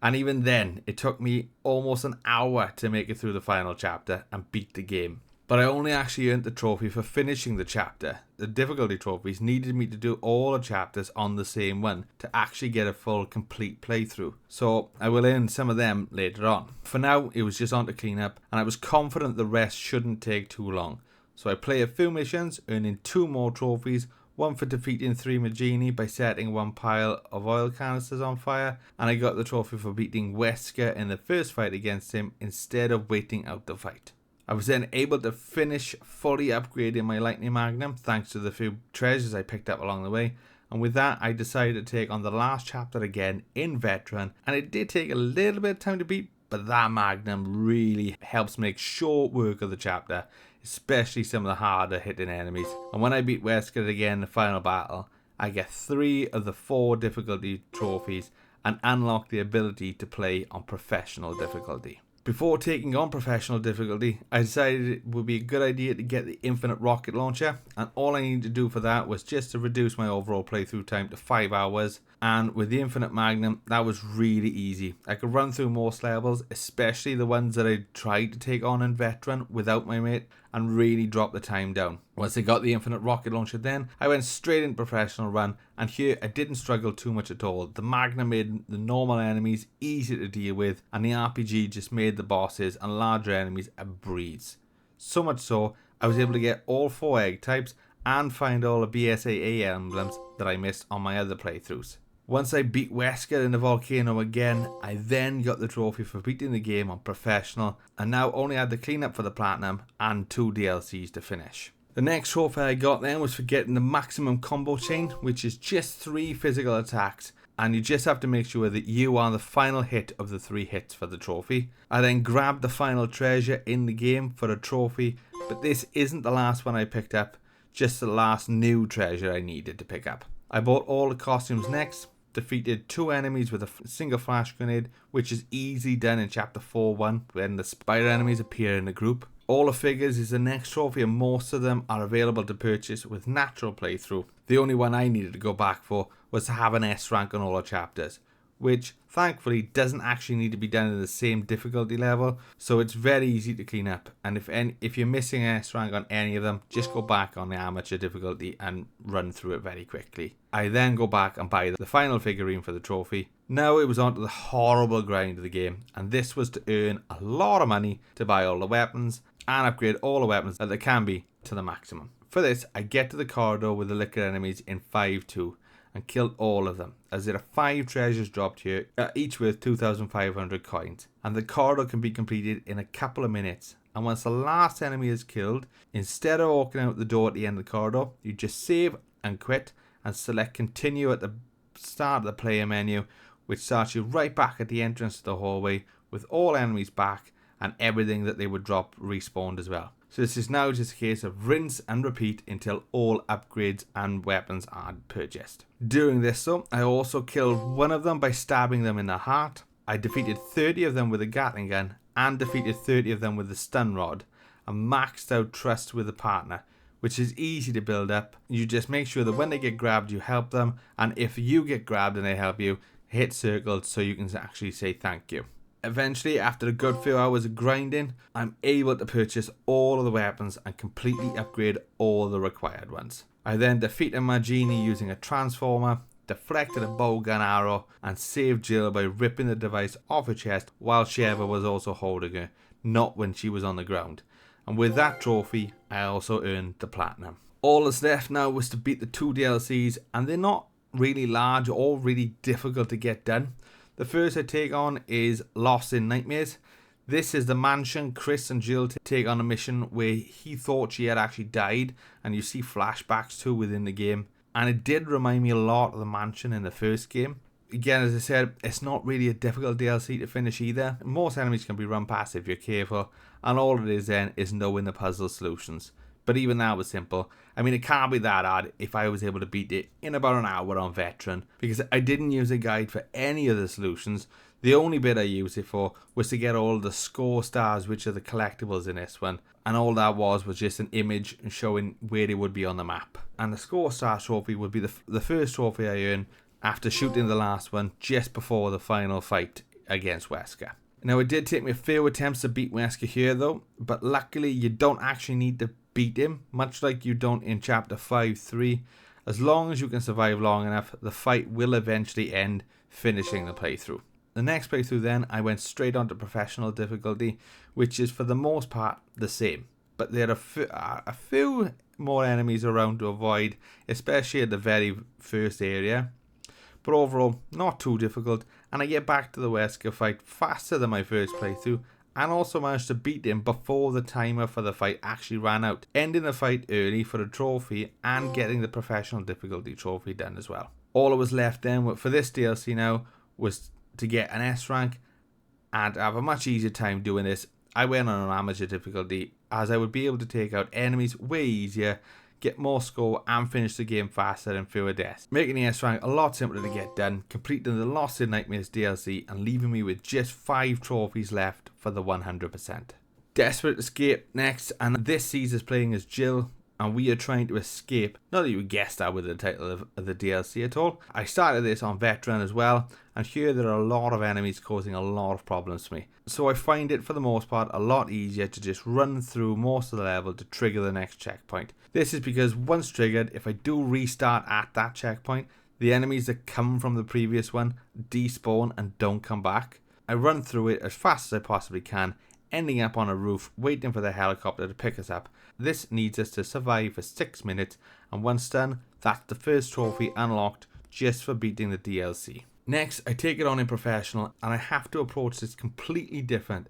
And even then, it took me almost an hour to make it through the final chapter and beat the game. But I only actually earned the trophy for finishing the chapter. The difficulty trophies needed me to do all the chapters on the same one to actually get a full complete playthrough. So I will earn some of them later on. For now, it was just on to cleanup, and I was confident the rest shouldn't take too long. So I play a few missions, earning 2 more trophies, one for defeating 3 Magini by setting 1 pile of oil canisters on fire, and I got the trophy for beating Wesker in the first fight against him instead of waiting out the fight. I was then able to finish fully upgrading my Lightning Magnum thanks to the few treasures I picked up along the way, and with that I decided to take on the last chapter again in veteran, and it did take a little bit of time to beat, but that Magnum really helps make short work of the chapter, especially some of the harder hitting enemies. And when I beat Wesker again in the final battle, I get 3 of the 4 difficulty trophies and unlock the ability to play on professional difficulty. Before taking on professional difficulty, I decided it would be a good idea to get the infinite rocket launcher, and all I needed to do for that was just to reduce my overall playthrough time to 5 hours. And with the infinite magnum, that was really easy. I could run through most levels, especially the ones that I tried to take on in veteran without my mate, and really drop the time down. Once I got the infinite rocket launcher then, I went straight into professional run, and here I didn't struggle too much at all. The magnum made the normal enemies easy to deal with, and the RPG just made the bosses and larger enemies a breeze. So much so, I was able to get all 4 egg types and find all the BSAA emblems that I missed on my other playthroughs. Once I beat Wesker in the volcano again, I then got the trophy for beating the game on professional, and now only had the cleanup for the platinum and 2 DLCs to finish. The next trophy I got then was for getting the maximum combo chain, which is just 3 physical attacks, and you just have to make sure that you are the final hit of the 3 hits for the trophy. I then grabbed the final treasure in the game for a trophy, but this isn't the last one I picked up, just the last new treasure I needed to pick up. I bought all the costumes next, defeated 2 enemies with a single flash grenade, which is easily done in chapter 4.1 when the spider enemies appear in the group. All the figures is the next trophy, and most of them are available to purchase with natural playthrough. The only one I needed to go back for was to have an S rank on all the chapters, which thankfully doesn't actually need to be done in the same difficulty level, so it's very easy to clean up. And if you're missing an S rank on any of them, just go back on the amateur difficulty and run through it very quickly. I then go back and buy the final figurine for the trophy. Now it was on to the horrible grind of the game, and this was to earn a lot of money to buy all the weapons and upgrade all the weapons that there can be to the maximum. For this, I get to the corridor with the liquor enemies in 5.2 and killed all of them, as there are 5 treasures dropped here, each worth 2,500 coins, and the corridor can be completed in a couple of minutes. And once the last enemy is killed, instead of walking out the door at the end of the corridor, you just save and quit and select continue at the start of the player menu, which starts you right back at the entrance to the hallway with all enemies back and everything that they would drop respawned as well. So this is now just a case of rinse and repeat until all upgrades and weapons are purchased. During this though, I also killed one of them by stabbing them in the heart. I defeated 30 of them with a Gatling gun and defeated 30 of them with the stun rod, and maxed out trust with a partner, which is easy to build up. You just make sure that when they get grabbed you help them, and if you get grabbed and they help you, hit circle so you can actually say thank you. Eventually, after a good few hours of grinding, I'm able to purchase all of the weapons and completely upgrade all the required ones. I then defeated my genie using a transformer, deflected a bowgun arrow, and saved Jill by ripping the device off her chest while Sheva was also holding her, not when she was on the ground. And with that trophy, I also earned the platinum. All that's left now was to beat the 2 DLCs, and they're not really large or really difficult to get done. The first I take on is Lost in Nightmares. This is the mansion Chris and Jill take on a mission where he thought she had actually died, and you see flashbacks too within the game. And it did remind me a lot of the mansion in the first game. Again, as I said, it's not really a difficult DLC to finish either. Most enemies can be run past if you're careful, and all it is then is knowing the puzzle solutions. But even that was simple. I mean, it can't be that hard if I was able to beat it in about an hour on veteran, because I didn't use a guide for any of the solutions. The only bit I used it for was to get all the score stars, which are the collectibles in this one, and all that was just an image showing where they would be on the map. And the score star trophy would be the first trophy I earned after shooting the last one just before the final fight against Wesker. Now, it did take me a few attempts to beat Wesker here though, but luckily you don't actually need to beat him, much like you don't in chapter 5.3. As long as you can survive long enough, the fight will eventually end, finishing the playthrough. The next playthrough then, I went straight on to professional difficulty, which is for the most part the same, but there are a few more enemies around to avoid, especially at the very first area. But overall, not too difficult, and I get back to the Wesker fight faster than my first playthrough, and also managed to beat him before the timer for the fight actually ran out, ending the fight early for a trophy and getting the professional difficulty trophy done as well. All that was left then for this DLC now was to get an S rank, and I have a much easier time doing this. I went on an amateur difficulty, as I would be able to take out enemies way easier, get more score and finish the game faster and fewer deaths, making the S Rank a lot simpler to get done, completing the Lost in Nightmares DLC and leaving me with just 5 trophies left for the 100%. Desperate Escape next, and this sees us playing as Jill, and we are trying to escape. Not that you would guess that with the title of the DLC at all. I started this on Veteran as well, and here there are a lot of enemies causing a lot of problems for me. So I find it for the most part a lot easier to just run through most of the level to trigger the next checkpoint. This is because once triggered, if I do restart at that checkpoint, the enemies that come from the previous one despawn and don't come back. I run through it as fast as I possibly can, ending up on a roof waiting for the helicopter to pick us up. This needs us to survive for 6 minutes, and once done, that's the first trophy unlocked just for beating the DLC. Next, I take it on in Professional, and I have to approach this completely different,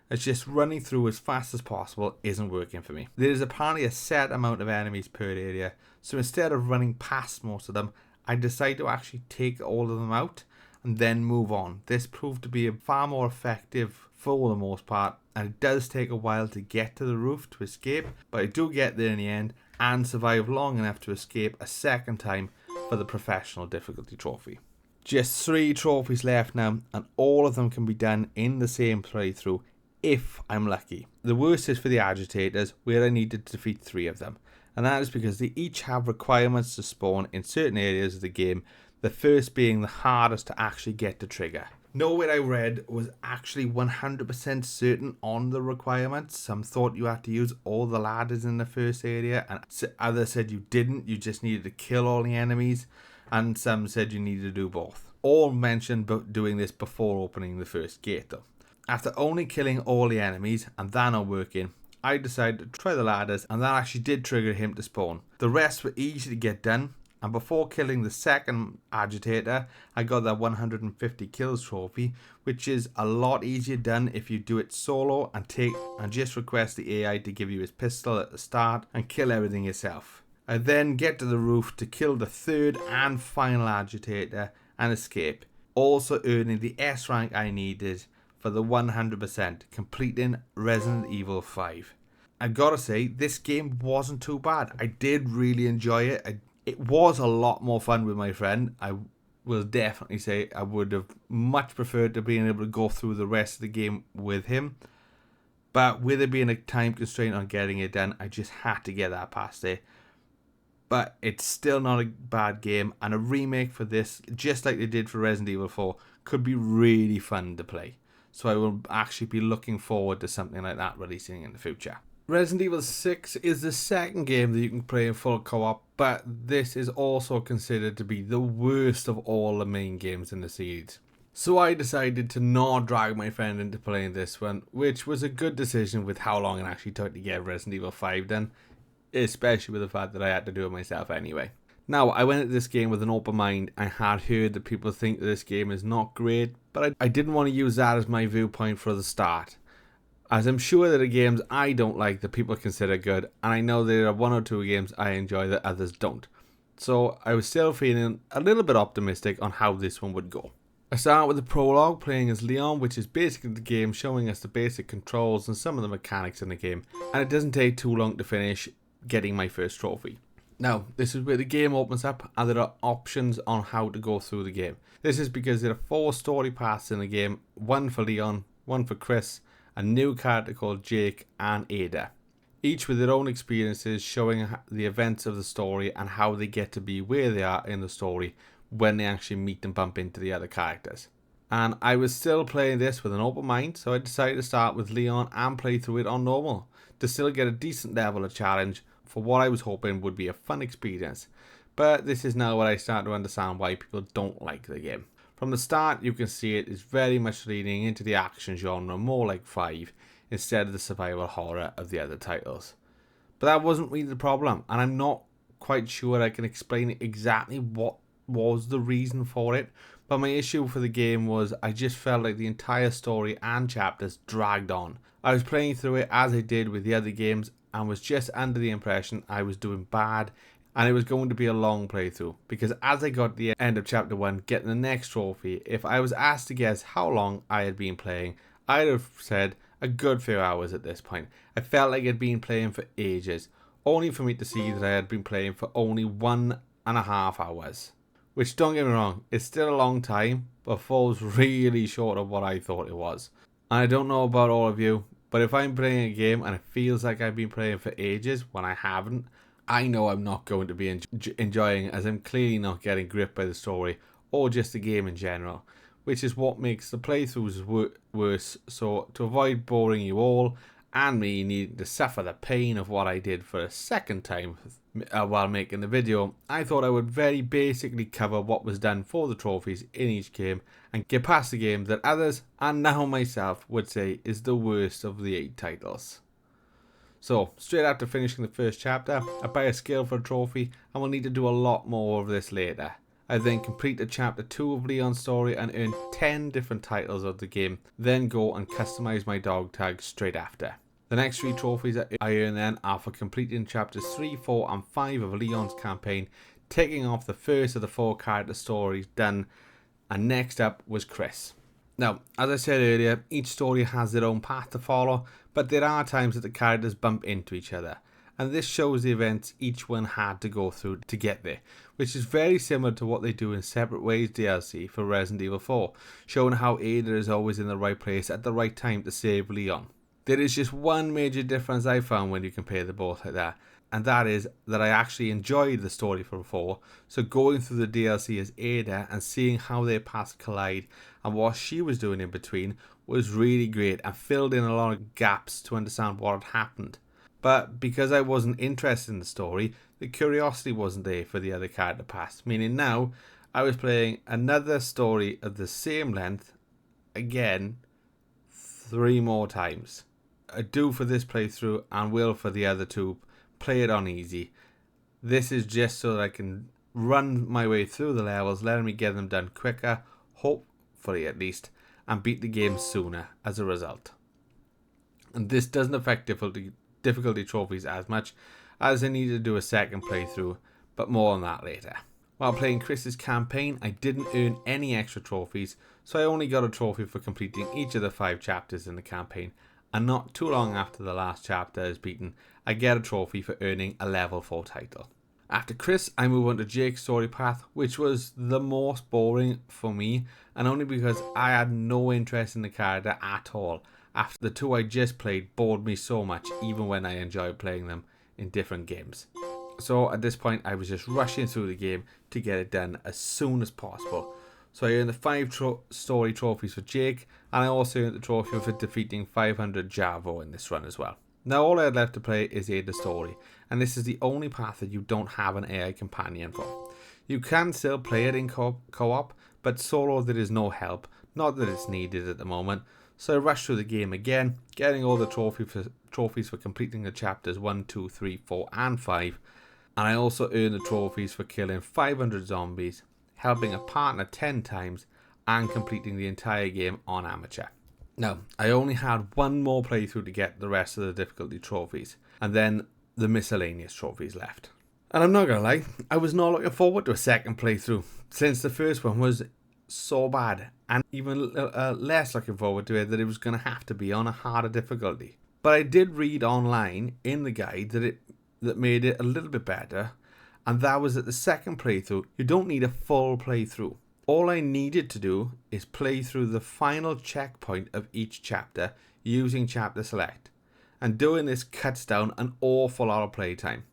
as just running through as fast as possible isn't working for me. There is apparently a set amount of enemies per area, so instead of running past most of them, I decide to actually take all of them out and then move on. This proved to be far more effective for the most part, and it does take a while to get to the roof to escape, but I do get there in the end and survive long enough to escape a second time for the Professional difficulty trophy. Just 3 trophies left now, and all of them can be done in the same playthrough if I'm lucky. The worst is for the agitators, where I needed to defeat 3 of them, and that is because they each have requirements to spawn in certain areas of the game, the first being the hardest to actually get to trigger. Nowhere I read was actually 100% certain on the requirements. Some thought you had to use all the ladders in the first area, and others said you didn't, you just needed to kill all the enemies, and some said you needed to do both. All mentioned doing this before opening the first gate though. After only killing all the enemies and that not working, I decided to try the ladders, and that actually did trigger him to spawn. The rest were easy to get done, and before killing the second agitator, I got that 150 kills trophy, which is a lot easier done if you do it solo and just request the AI to give you his pistol at the start and kill everything yourself. I then get to the roof to kill the third and final agitator and escape, also earning the S rank I needed for the 100%, completing Resident Evil 5. I gotta say, this game wasn't too bad. I did really enjoy it. It was a lot more fun with my friend. I will definitely say I would have much preferred to being able to go through the rest of the game with him. But with it being a time constraint on getting it done, I just had to get that past it. But it's still not a bad game, and a remake for this, just like they did for Resident Evil 4, could be really fun to play. So I will actually be looking forward to something like that releasing in the future. Resident Evil 6 is the second game that you can play in full co-op, but this is also considered to be the worst of all the main games in the series. So I decided to not drag my friend into playing this one, which was a good decision with how long it actually took to get Resident Evil 5 done, especially with the fact that I had to do it myself anyway. Now, I went at this game with an open mind. I had heard that people think that this game is not great, but I didn't want to use that as my viewpoint for the start, as I'm sure that the games I don't like that people consider good, and I know there are 1 or 2 games I enjoy that others don't. So I was still feeling a little bit optimistic on how this one would go. I start with the prologue playing as Leon, which is basically the game showing us the basic controls and some of the mechanics in the game, and it doesn't take too long to finish getting my first trophy. Now, this is where the game opens up and there are options on how to go through the game. This is because there are 4 story paths in the game, 1 for Leon, 1 for Chris, a new character called Jake and Ada, each with their own experiences showing the events of the story and how they get to be where they are in the story when they actually meet and bump into the other characters. And I was still playing this with an open mind, so I decided to start with Leon and play through it on normal to still get a decent level of challenge for what I was hoping would be a fun experience. But this is now where I start to understand why people don't like the game. From the start, you can see it is very much leaning into the action genre, more like 5, instead of the survival horror of the other titles. But that wasn't really the problem, and I'm not quite sure I can explain exactly what was the reason for it. But my issue for the game was I just felt like the entire story and chapters dragged on. I was playing through it as I did with the other games and was just under the impression I was doing bad and it was going to be a long playthrough, because as I got to the end of chapter 1 getting the next trophy, if I was asked to guess how long I had been playing, I'd have said a good few hours at this point. I felt like I'd been playing for ages, only for me to see that I had been playing for only 1.5 hours. Which, don't get me wrong, it's still a long time, but falls really short of what I thought it was. And I don't know about all of you, but if I'm playing a game and it feels like I've been playing for ages when I haven't, I know I'm not going to be enjoying it, as I'm clearly not getting gripped by the story or just the game in general, which is what makes the playthroughs worse. So to avoid boring you all and me needing to suffer the pain of what I did for a second time while making the video, I thought I would very basically cover what was done for the trophies in each game and get past the game that others, and now myself, would say is the worst of the 8 titles. So, straight after finishing the first chapter, I buy a skill for a trophy and will need to do a lot more of this later. I then completed chapter 2 of Leon's story and earned 10 different titles of the game, then go and customize my dog tag straight after. The next 3 trophies I earn then are for completing chapters 3, 4 and 5 of Leon's campaign, taking off the first of the 4 character stories done, and next up was Chris. Now, as I said earlier, each story has their own path to follow, but there are times that the characters bump into each other, and this shows the events each one had to go through to get there, which is very similar to what they do in Separate Ways DLC for Resident Evil 4, showing how Ada is always in the right place at the right time to save Leon. There is just one major difference I found when you compare the both like that, and that is that I actually enjoyed the story from 4, so going through the DLC as Ada and seeing how their paths collide and what she was doing in between was really great and filled in a lot of gaps to understand what had happened. But because I wasn't interested in the story, the curiosity wasn't there for the other character paths, meaning now I was playing another story of the same length, again, 3 more times. I do for this playthrough and will for the other 2, play it on easy. This is just so that I can run my way through the levels, letting me get them done quicker, hopefully at least, and beat the game sooner as a result. And this doesn't affect difficulty trophies as much, as I need to do a second playthrough, but more on that later. While playing Chris's campaign, I didn't earn any extra trophies, so I only got a trophy for completing each of the 5 chapters in the campaign, and not too long after the last chapter is beaten, I get a trophy for earning a level 4 title. After Chris, I move on to Jake's story path, which was the most boring for me, and only because I had no interest in the character at all, after the 2 I just played bored me so much, even when I enjoyed playing them in different games. So at this point I was just rushing through the game to get it done as soon as possible. So I earned the 5 story trophies for Jake, and I also earned the trophy for defeating 500 Javo in this run as well. Now all I had left to play is Ada's story, and this is the only path that you don't have an AI companion for. You can still play it in co-op, but solo there is no help, not that it's needed at the moment. So I rushed through the game again, getting all the trophies for completing the chapters 1, 2, 3, 4 and 5, and I also earned the trophies for killing 500 zombies, helping a partner 10 times, and completing the entire game on amateur. Now, I only had one more playthrough to get the rest of the difficulty trophies, and then the miscellaneous trophies left. And I'm not gonna lie, I was not looking forward to a second playthrough, since the first one was so bad, and even less looking forward to it that it was going to have to be on a harder difficulty. But I did read online in the guide that made it a little bit better, and that was that the second playthrough, you don't need a full playthrough. All I needed to do is play through the final checkpoint of each chapter using chapter select, and doing this cuts down an awful lot of playtime.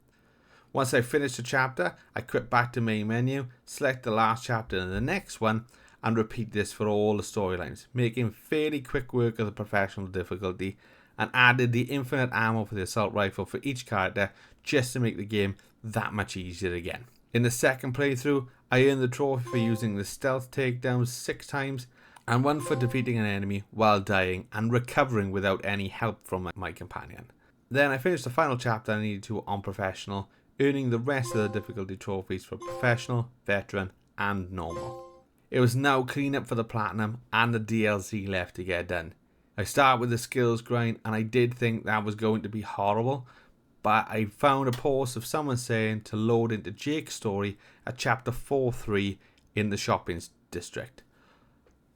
Once I finished the chapter, I quit back to main menu, select the last chapter and the next one, and repeat this for all the storylines, making fairly quick work of the professional difficulty, and added the infinite ammo for the assault rifle for each character just to make the game that much easier again. In the second playthrough, I earned the trophy for using the stealth takedowns 6 times, and 1 for defeating an enemy while dying and recovering without any help from my companion. Then I finished the final chapter I needed to on professional, earning the rest of the difficulty trophies for professional, veteran and normal. It was now cleanup for the platinum and the DLC left to get done. I started with the skills grind, and I did think that was going to be horrible, but I found a post of someone saying to load into Jake's story at chapter 4.3 in the shopping district,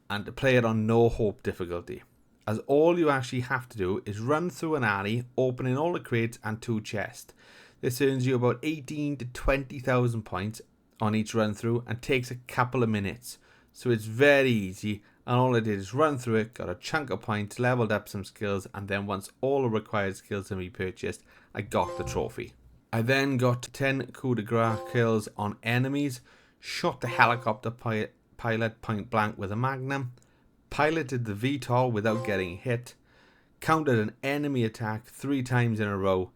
and to play it on no hope difficulty, as all you actually have to do is run through an alley, opening all the crates and 2 chests. This earns you about 18 to 20,000 points on each run through and takes a couple of minutes. So it's very easy, and all I did is run through it, got a chunk of points, leveled up some skills, and then once all the required skills have been purchased, I got the trophy. I then got 10 coup de grace kills on enemies, shot the helicopter pilot point blank with a magnum, piloted the VTOL without getting hit, countered an enemy attack 3 times in a row,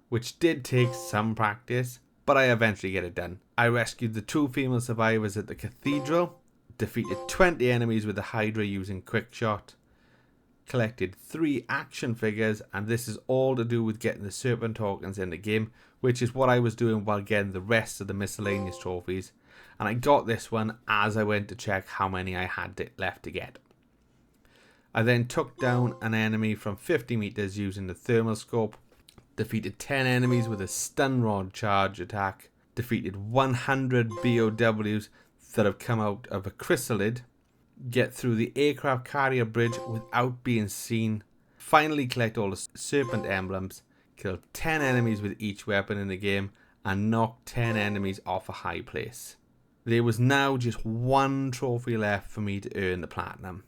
which did take some practice, but I eventually get it done. I rescued the 2 female survivors at the cathedral, defeated 20 enemies with the Hydra using quick shot, collected 3 action figures, and this is all to do with getting the serpent tokens in the game, which is what I was doing while getting the rest of the miscellaneous trophies, and I got this one as I went to check how many I had left to get. I then took down an enemy from 50 meters using the thermal scope, defeated 10 enemies with a stun rod charge attack, defeated 100 BOWs that have come out of a chrysalid, get through the aircraft carrier bridge without being seen, finally collect all the serpent emblems, kill 10 enemies with each weapon in the game, and knock 10 enemies off a high place. There was now just 1 trophy left for me to earn the platinum,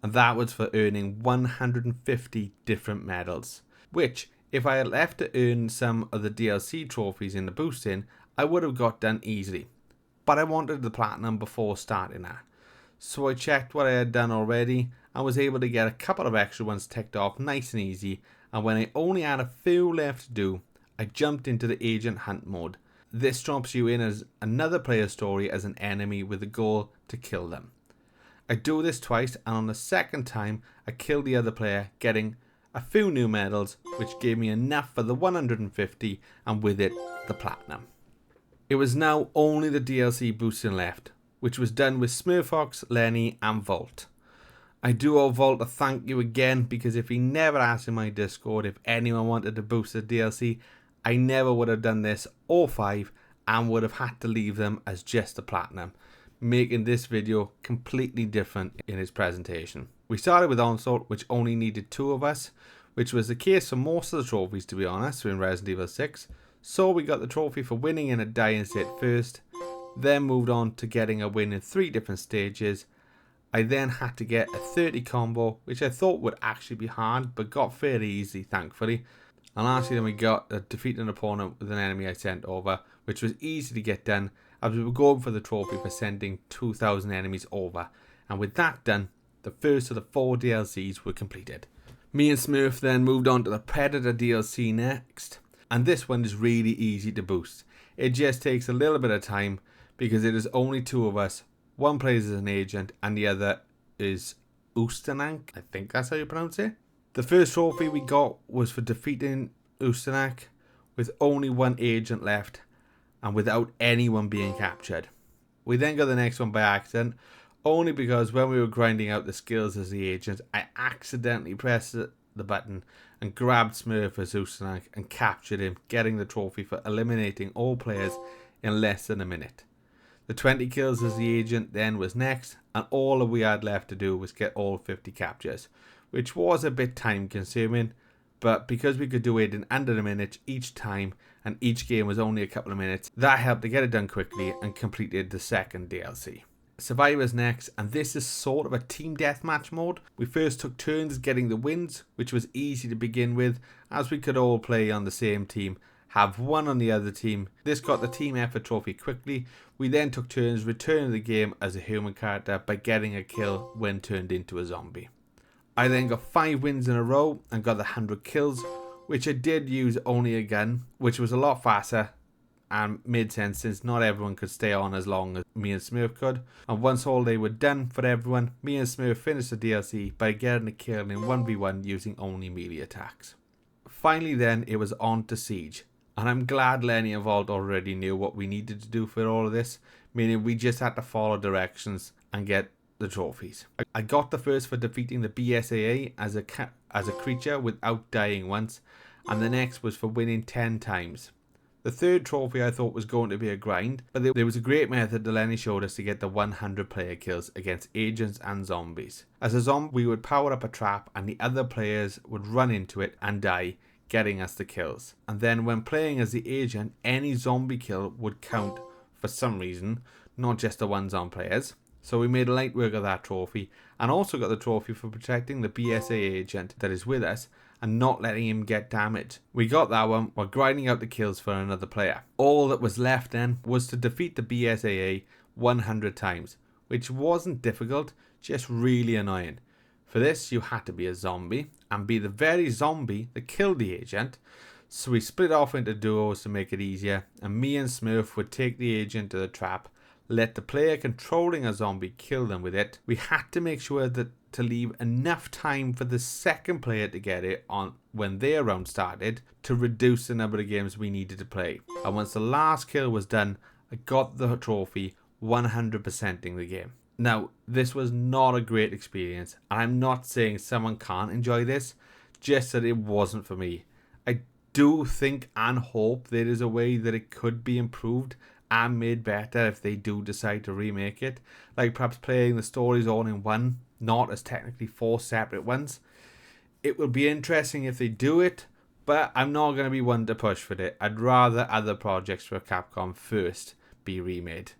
and that was for earning 150 different medals, which, if I had left to earn some of the DLC trophies in the boosting, I would have got done easily. But I wanted the platinum before starting that. So I checked what I had done already and was able to get a couple of extra ones ticked off nice and easy, and when I only had a few left to do, I jumped into the agent hunt mode. This drops you in as another player's story as an enemy with the goal to kill them. I do this twice, and on the second time I killed the other player, getting a few new medals, which gave me enough for the 150 and with it the platinum. It was now only the DLC boosting left, which was done with Smurfox, Lenny and Volt. I do owe Volt a thank you again, because if he never asked in my Discord if anyone wanted to boost the DLC, I never would have done this or 5 and would have had to leave them as just the platinum, making this video completely different in its presentation. We started with Onslaught, which only needed 2 of us, which was the case for most of the trophies, to be honest, in Resident Evil 6. So we got the trophy for winning in a dying state first, then moved on to getting a win in 3 different stages. I then had to get a 30 combo, which I thought would actually be hard, but got fairly easy, thankfully. And lastly, then we got a defeat an opponent with an enemy I sent over, which was easy to get done, as we were going for the trophy for sending 2,000 enemies over. And with that done, the first of the 4 DLCs were completed. Me and Smurf then moved on to the Predator DLC next, and this one is really easy to boost. It just takes a little bit of time because it is only 2 of us. One plays as an agent and the other is Ustanank, I think that's how you pronounce it. The first trophy we got was for defeating Ustanank with only 1 agent left and without anyone being captured. We then got the next one by accident, only because when we were grinding out the skills as the agent, I accidentally pressed the button and grabbed Smurf as Ustanank and captured him, getting the trophy for eliminating all players in less than a minute. The 20 kills as the agent then was next, and all that we had left to do was get all 50 captures, which was a bit time consuming, but because we could do it in under a minute each time and each game was only a couple of minutes, that helped to get it done quickly and completed the second DLC. Survivors next, and this is sort of a team deathmatch mode. We first took turns getting the wins, which was easy to begin with, as we could all play on the same team, have one on the other team. This got the team effort trophy quickly. We then took turns returning the game as a human character by getting a kill when turned into a zombie. I then got 5 wins in a row and got the 100 kills, which I did use only a gun, which was a lot faster and made sense since not everyone could stay on as long as me and Smurf could. And once all they were done for everyone, me and Smurf finished the DLC by getting a kill in 1v1 using only melee attacks. Finally then, it was on to Siege. And I'm glad Lenny and Vault already knew what we needed to do for all of this, meaning we just had to follow directions and get the trophies. I got the first for defeating the BSAA as a creature without dying once, and the next was for winning 10 times. The third trophy I thought was going to be a grind, but there was a great method that Lenny showed us to get the 100 player kills against agents and zombies. As a zombie, we would power up a trap and the other players would run into it and die, getting us the kills. And then when playing as the agent, any zombie kill would count for some reason, not just the ones on players. So we made light work of that trophy, and also got the trophy for protecting the BSA agent that is with us and not letting him get damaged. We got that one while grinding out the kills for another player. All that was left then was to defeat the BSAA 100 times, which wasn't difficult, just really annoying. For this, you had to be a zombie and be the very zombie that killed the agent. So we split off into duos to make it easier, and me and Smurf would take the agent to the trap, let the player controlling a zombie kill them with it. We had to make sure that to leave enough time for the second player to get it on when their round started to reduce the number of games we needed to play. And once the last kill was done, I got the trophy 100%ing the game. Now, this was not a great experience, and I'm not saying someone can't enjoy this, just that it wasn't for me. I do think and hope there is a way that it could be improved and made better if they do decide to remake it, like perhaps playing the stories all in one, not as technically 4 separate ones. It will be interesting if they do it, but I'm not going to be one to push for it. I'd rather other projects for Capcom first be remade.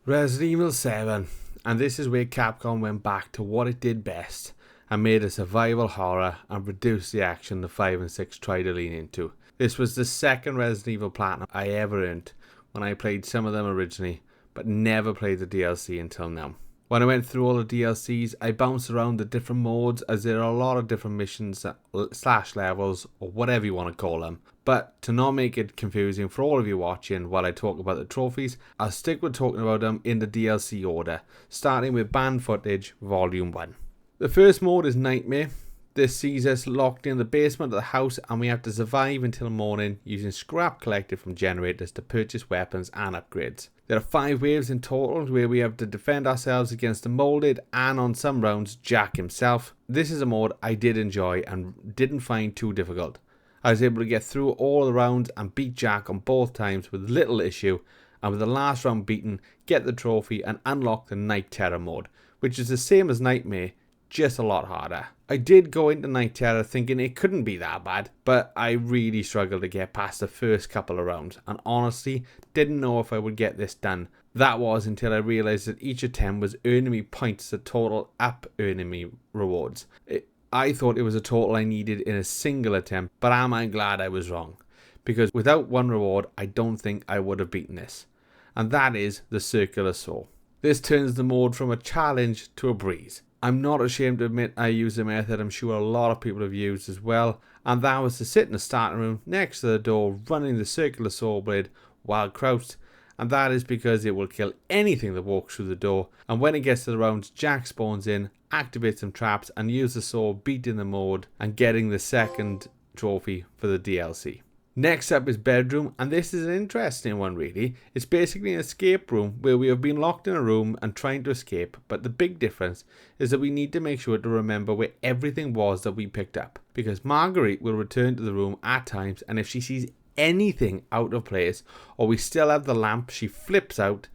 Resident Evil 7, and this is where Capcom went back to what it did best and made a survival horror and reduced the action the 5 and 6 tried to lean into. This was the second Resident Evil Platinum I ever earned, when I played some of them originally, but never played the DLC until now. When I went through all the DLCs, I bounced around the different modes, as there are a lot of different missions / levels, or whatever you want to call them. But to not make it confusing for all of you watching while I talk about the trophies, I'll stick with talking about them in the DLC order, starting with Banned Footage Volume 1. The first mode is Nightmare. This sees us locked in the basement of the house, and we have to survive until morning using scrap collected from generators to purchase weapons and upgrades. There are 5 waves in total where we have to defend ourselves against the molded and on some rounds Jack himself. This is a mode I did enjoy and didn't find too difficult. I was able to get through all the rounds and beat Jack on both times with little issue, and with the last round beaten, get the trophy and unlock the Night Terror mode, which is the same as Nightmare, just a lot harder. I did go into Night Terror thinking it couldn't be that bad, but I really struggled to get past the first couple of rounds, and honestly didn't know if I would get this done. That was until I realised that each attempt was earning me points to total up earning me rewards. I thought it was a total I needed in a single attempt, but am I glad I was wrong, because without one reward I don't think I would have beaten this, and that is the Circular Saw. This turns the mode from a challenge to a breeze. I'm not ashamed to admit I used a method I'm sure a lot of people have used as well, and that was to sit in the starting room next to the door running the circular saw blade while crouched, and that is because it will kill anything that walks through the door, and when it gets to the rounds, Jack spawns in, activates some traps, and uses the saw beating the mode and getting the second trophy for the DLC. Next up is Bedroom, and this is an interesting one really. It's basically an escape room where we have been locked in a room and trying to escape, but the big difference is that we need to make sure to remember where everything was that we picked up, because Marguerite will return to the room at times, and if she sees anything out of place or we still have the lamp, she flips out,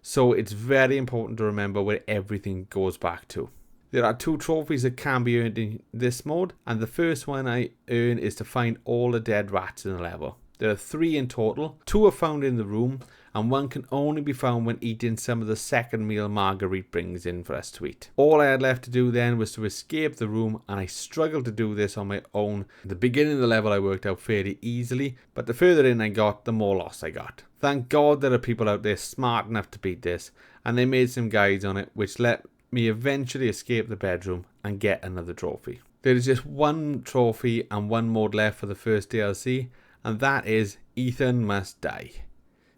so it's very important to remember where everything goes back to. There are 2 trophies that can be earned in this mode, and the first one I earn is to find all the dead rats in the level. There are 3 in total, 2 are found in the room, and 1 can only be found when eating some of the second meal Marguerite brings in for us to eat. All I had left to do then was to escape the room, and I struggled to do this on my own. At the beginning of the level I worked out fairly easily, but the further in I got, the more lost I got. Thank God there are people out there smart enough to beat this, and they made some guides on it which let me eventually escape the bedroom and get another trophy. There is just 1 trophy and 1 mode left for the first DLC, and that is Ethan Must Die.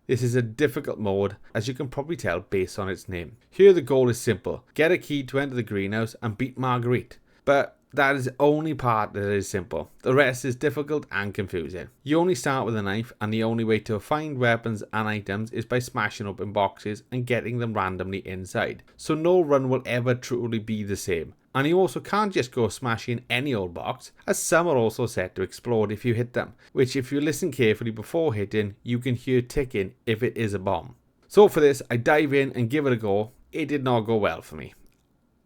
This is a difficult mode, as you can probably tell based on its name. Here the goal is simple: get a key to enter the greenhouse and beat Marguerite. But that is the only part that is simple. The rest is difficult and confusing. You only start with a knife, and the only way to find weapons and items is by smashing open boxes and getting them randomly inside. So no run will ever truly be the same. And you also can't just go smashing any old box, as some are also set to explode if you hit them, which if you listen carefully before hitting, you can hear ticking if it is a bomb. So for this, I dive in and give it a go. It did not go well for me.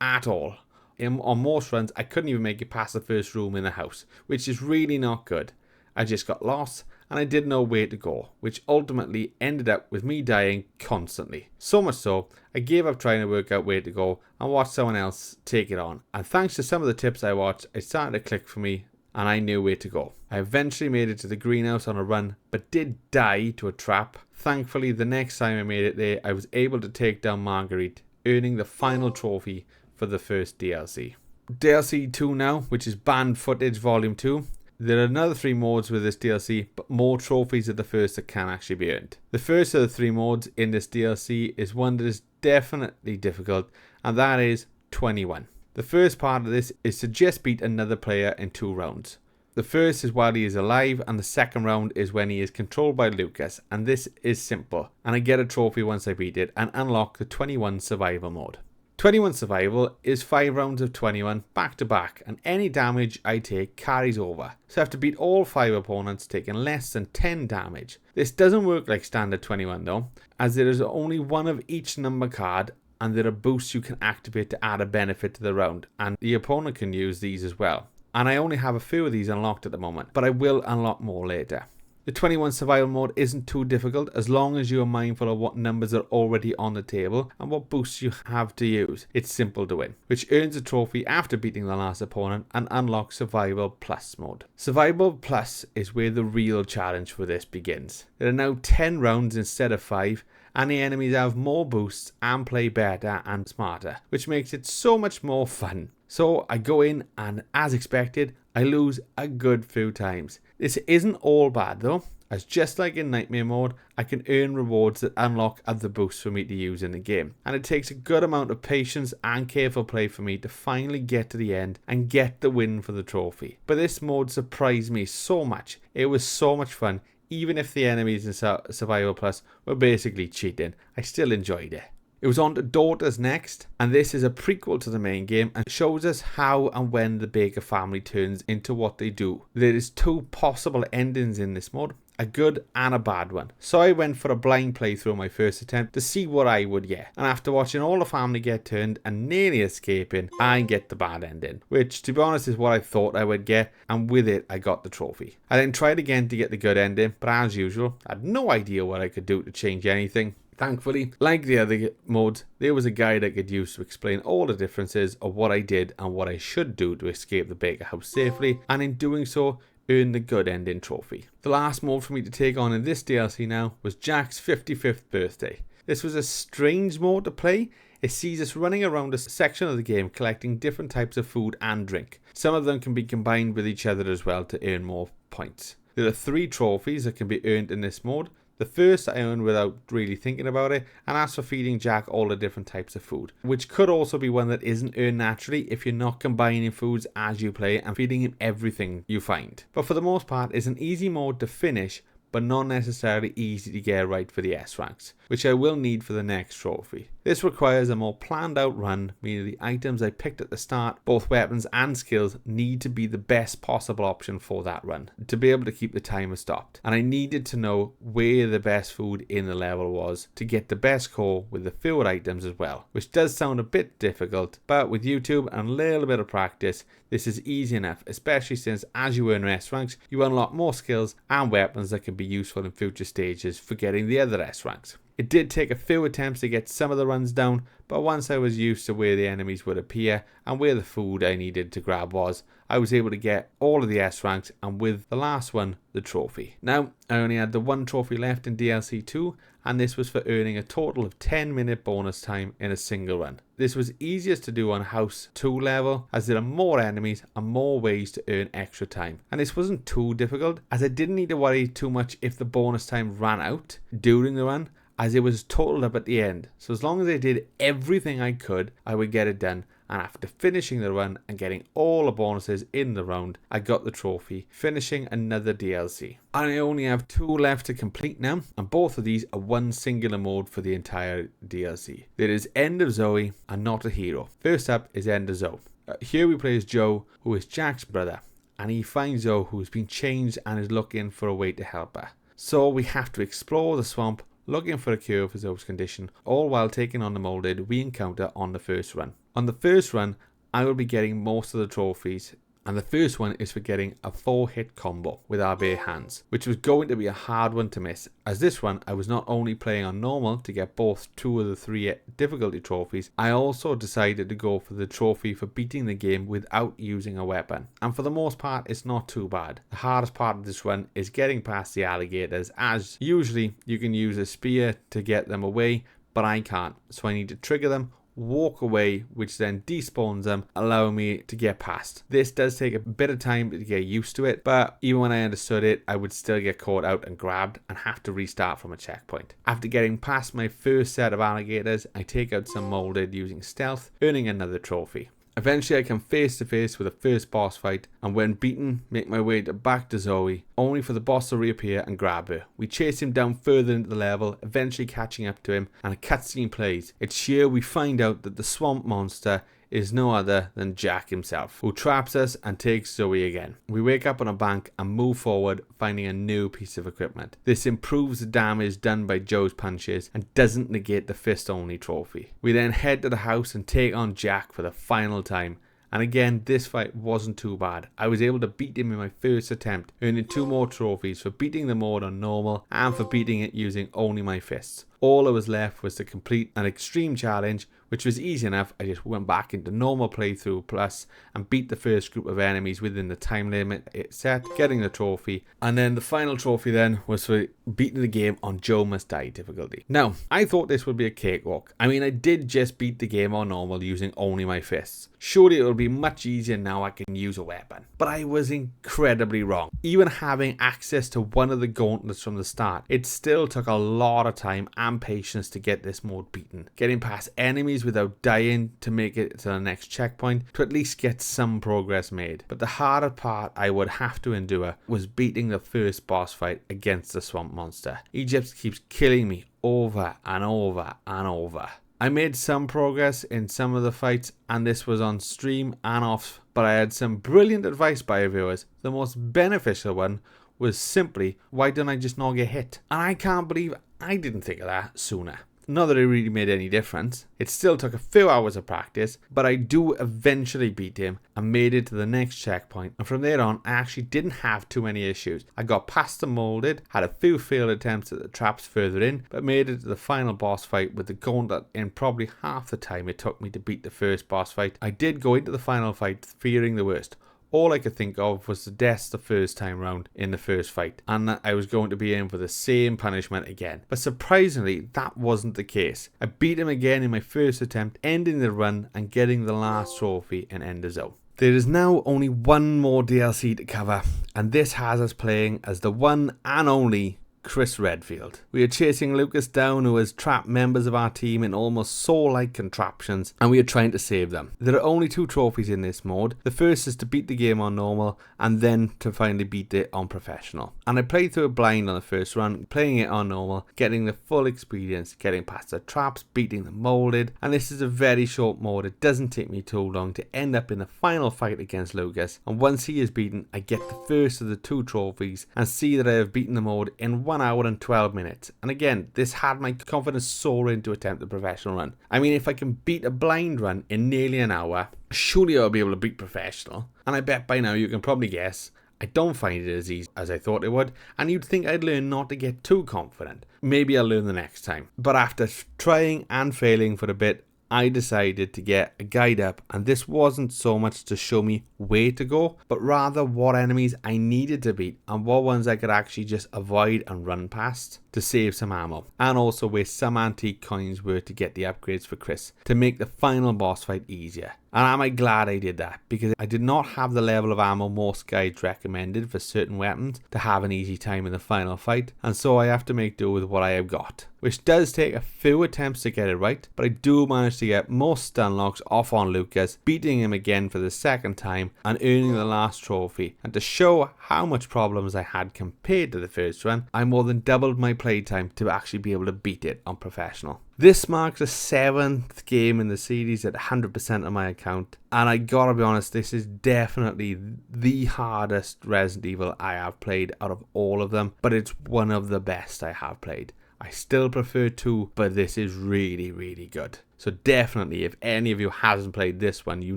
At all. On most runs, I couldn't even make it past the first room in the house, which is really not good. I just got lost and I didn't know where to go, which ultimately ended up with me dying constantly. So much so, I gave up trying to work out where to go and watched someone else take it on. And thanks to some of the tips I watched, it started to click for me and I knew where to go. I eventually made it to the greenhouse on a run, but did die to a trap. Thankfully, the next time I made it there, I was able to take down Marguerite, earning the final trophy for the first DLC. DLC 2 now, which is Banned Footage Volume 2. There are another 3 modes with this DLC, but more trophies are the first that can actually be earned. The first of the 3 modes in this DLC is one that is definitely difficult, and that is 21. The first part of this is to just beat another player in 2 rounds. The first is while he is alive, and the second round is when he is controlled by Lucas, and this is simple, and I get a trophy once I beat it and unlock the 21 survival mode. 21 survival is 5 rounds of 21 back to back, and any damage I take carries over, so I have to beat all 5 opponents taking less than 10 damage. This doesn't work like standard 21 though, as there is only one of each number card, and there are boosts you can activate to add a benefit to the round, and the opponent can use these as well. And I only have a few of these unlocked at the moment, but I will unlock more later. The 21 survival mode isn't too difficult as long as you are mindful of what numbers are already on the table and what boosts you have to use. It's simple to win, which earns a trophy after beating the last opponent and unlocks Survival Plus mode. Survival Plus is where the real challenge for this begins. There are now 10 rounds instead of 5, and the enemies have more boosts and play better and smarter, which makes it so much more fun. So I go in and, as expected, I lose a good few times. This isn't all bad though, as just like in Nightmare mode, I can earn rewards that unlock other boosts for me to use in the game. And it takes a good amount of patience and careful play for me to finally get to the end and get the win for the trophy. But this mode surprised me so much. It was so much fun. Even if the enemies in Survival Plus were basically cheating, I still enjoyed it. It was on to Daughters next, and this is a prequel to the main game and shows us how and when the Baker family turns into what they do. There is 2 possible endings in this mode, a good and a bad one. So I went for a blind playthrough my first attempt to see what I would get, and after watching all the family get turned and nearly escaping, I get the bad ending, which to be honest is what I thought I would get, and with it I got the trophy. I then tried again to get the good ending, but as usual, I had no idea what I could do to change anything. Thankfully, like the other modes, there was a guide I could use to explain all the differences of what I did and what I should do to escape the Baker house safely, and in doing so, earn the good ending trophy. The last mode for me to take on in this DLC now was Jack's 55th birthday. This was a strange mode to play. It sees us running around a section of the game collecting different types of food and drink. Some of them can be combined with each other as well to earn more points. There are 3 trophies that can be earned in this mode. The first I earned without really thinking about it, and that's for feeding Jack all the different types of food, which could also be one that isn't earned naturally if you're not combining foods as you play and feeding him everything you find. But for the most part, it's an easy mode to finish, but not necessarily easy to get right for the S ranks, which I will need for the next trophy. This requires a more planned out run, meaning the items I picked at the start, both weapons and skills, need to be the best possible option for that run, to be able to keep the timer stopped. And I needed to know where the best food in the level was to get the best core with the filled items as well, which does sound a bit difficult, but with YouTube and a little bit of practice, this is easy enough, especially since as you earn S ranks, you unlock more skills and weapons that can be useful in future stages for getting the other S ranks. It did take a few attempts to get some of the runs down, but once I was used to where the enemies would appear and where the food I needed to grab was, I was able to get all of the S ranks, and with the last one, the trophy. Now, I only had the 1 trophy left in DLC 2, and this was for earning a total of 10-minute bonus time in a single run. This was easiest to do on House 2 level, as there are more enemies and more ways to earn extra time. And this wasn't too difficult, as I didn't need to worry too much if the bonus time ran out during the run, as it was totaled up at the end. So as long as I did everything I could, I would get it done. And after finishing the run and getting all the bonuses in the round, I got the trophy, finishing another DLC. And I only have 2 left to complete now, and both of these are one singular mode for the entire DLC. There is End of Zoe and Not a Hero. First up is End of Zoe. Here we play as Joe, who is Jack's brother, and he finds Zoe, who has been changed and is looking for a way to help her. So we have to explore the swamp, looking for a cure for Zoe's condition, all while taking on the molded we encounter on the first run. On the first run, I will be getting most of the trophies, And the first one is for getting a 4-hit combo with our bare hands, which was going to be a hard one to miss, as this one I was not only playing on normal to get both 2 of the 3 difficulty trophies, I also decided to go for the trophy for beating the game without using a weapon. And for the most part, it's not too bad. The hardest part of this one is getting past the alligators, as usually you can use a spear to get them away, but I can't, so I need to trigger them, walk away, which then despawns them, allowing me to get past. This does take a bit of time to get used to it, but even when I understood it, I would still get caught out and grabbed and have to restart from a checkpoint. After getting past my first set of alligators, I take out some molded using stealth, earning another trophy. Eventually I come face to face with the first boss fight, and when beaten, make my way back to Zoe, only for the boss to reappear and grab her. We chase him down further into the level, eventually catching up to him, and a cutscene plays. It's here we find out that the swamp monster is no other than Jack himself, who traps us and takes Zoe again. We wake up on a bank and move forward, finding a new piece of equipment. This improves the damage done by Joe's punches and doesn't negate the fist only trophy. We then head to the house and take on Jack for the final time. And again, this fight wasn't too bad. I was able to beat him in my first attempt, earning 2 more trophies for beating the mode on normal and for beating it using only my fists. All that was left was to complete an extreme challenge, which was easy enough. I just went back into normal playthrough plus and beat the first group of enemies within the time limit it set, getting the trophy. And then the final trophy then was for beating the game on Joe Must Die difficulty. Now, I thought this would be a cakewalk. I mean, I did just beat the game on normal using only my fists. Surely it will be much easier now I can use a weapon. But I was incredibly wrong. Even having access to one of the gauntlets from the start, it still took a lot of time and patience to get this mode beaten. Getting past enemies without dying to make it to the next checkpoint to at least get some progress made. But the harder part I would have to endure was beating the first boss fight against the swamp monster. He just keeps killing me over and over and over. I made some progress in some of the fights, and this was on stream and off, but I had some brilliant advice by viewers. The most beneficial one was simply, why don't I just not get hit? And I can't believe I didn't think of that sooner. Not that it really made any difference. It still took a few hours of practice, but I do eventually beat him and made it to the next checkpoint. And from there on, I actually didn't have too many issues. I got past the molded, had a few failed attempts at the traps further in, but made it to the final boss fight with the gauntlet in probably half the time it took me to beat the first boss fight. I did go into the final fight fearing the worst. All I could think of was the deaths the first time round in the first fight, and that I was going to be in for the same punishment again. But surprisingly, that wasn't the case. I beat him again in my first attempt, ending the run and getting the last trophy in End of Zoe. There is now only one more DLC to cover, and this has us playing as the one and only Chris Redfield. We are chasing Lucas down, who has trapped members of our team in almost soul-like contraptions, and we are trying to save them. There are only 2 trophies in this mode. The first is to beat the game on normal, and then to finally beat it on professional. And I played through it blind on the first run, playing it on normal, getting the full experience, getting past the traps, beating the molded, and this is a very short mode. It doesn't take me too long to end up in the final fight against Lucas, and once he is beaten, I get the first of the 2 trophies and see that I have beaten the mode in 1 hour and 12 minutes. And again, this had my confidence soaring to attempt a professional run. I mean, if I can beat a blind run in nearly an hour, surely I'll be able to beat professional. And I bet by now you can probably guess, I don't find it as easy as I thought it would, and you'd think I'd learn not to get too confident. Maybe I'll learn the next time. But after trying and failing for a bit, I decided to get a guide up, and this wasn't so much to show me where to go, but rather what enemies I needed to beat and what ones I could actually just avoid and run past to save some ammo, and also where some antique coins were to get the upgrades for Chris to make the final boss fight easier. And am I glad I did that, because I did not have the level of ammo most guides recommended for certain weapons to have an easy time in the final fight, and so I have to make do with what I have got, which does take a few attempts to get it right, but I do manage to get most stun locks off on Lucas, beating him again for the second time and earning the last trophy. And to show how much problems I had compared to the first run, I more than doubled my playtime to actually be able to beat it on professional. This marks the 7th game in the series at 100% on my account, and I gotta be honest, this is definitely the hardest Resident Evil I have played out of all of them, but it's one of the best I have played. I still prefer 2, but this is really, really good. So definitely, if any of you hasn't played this one, you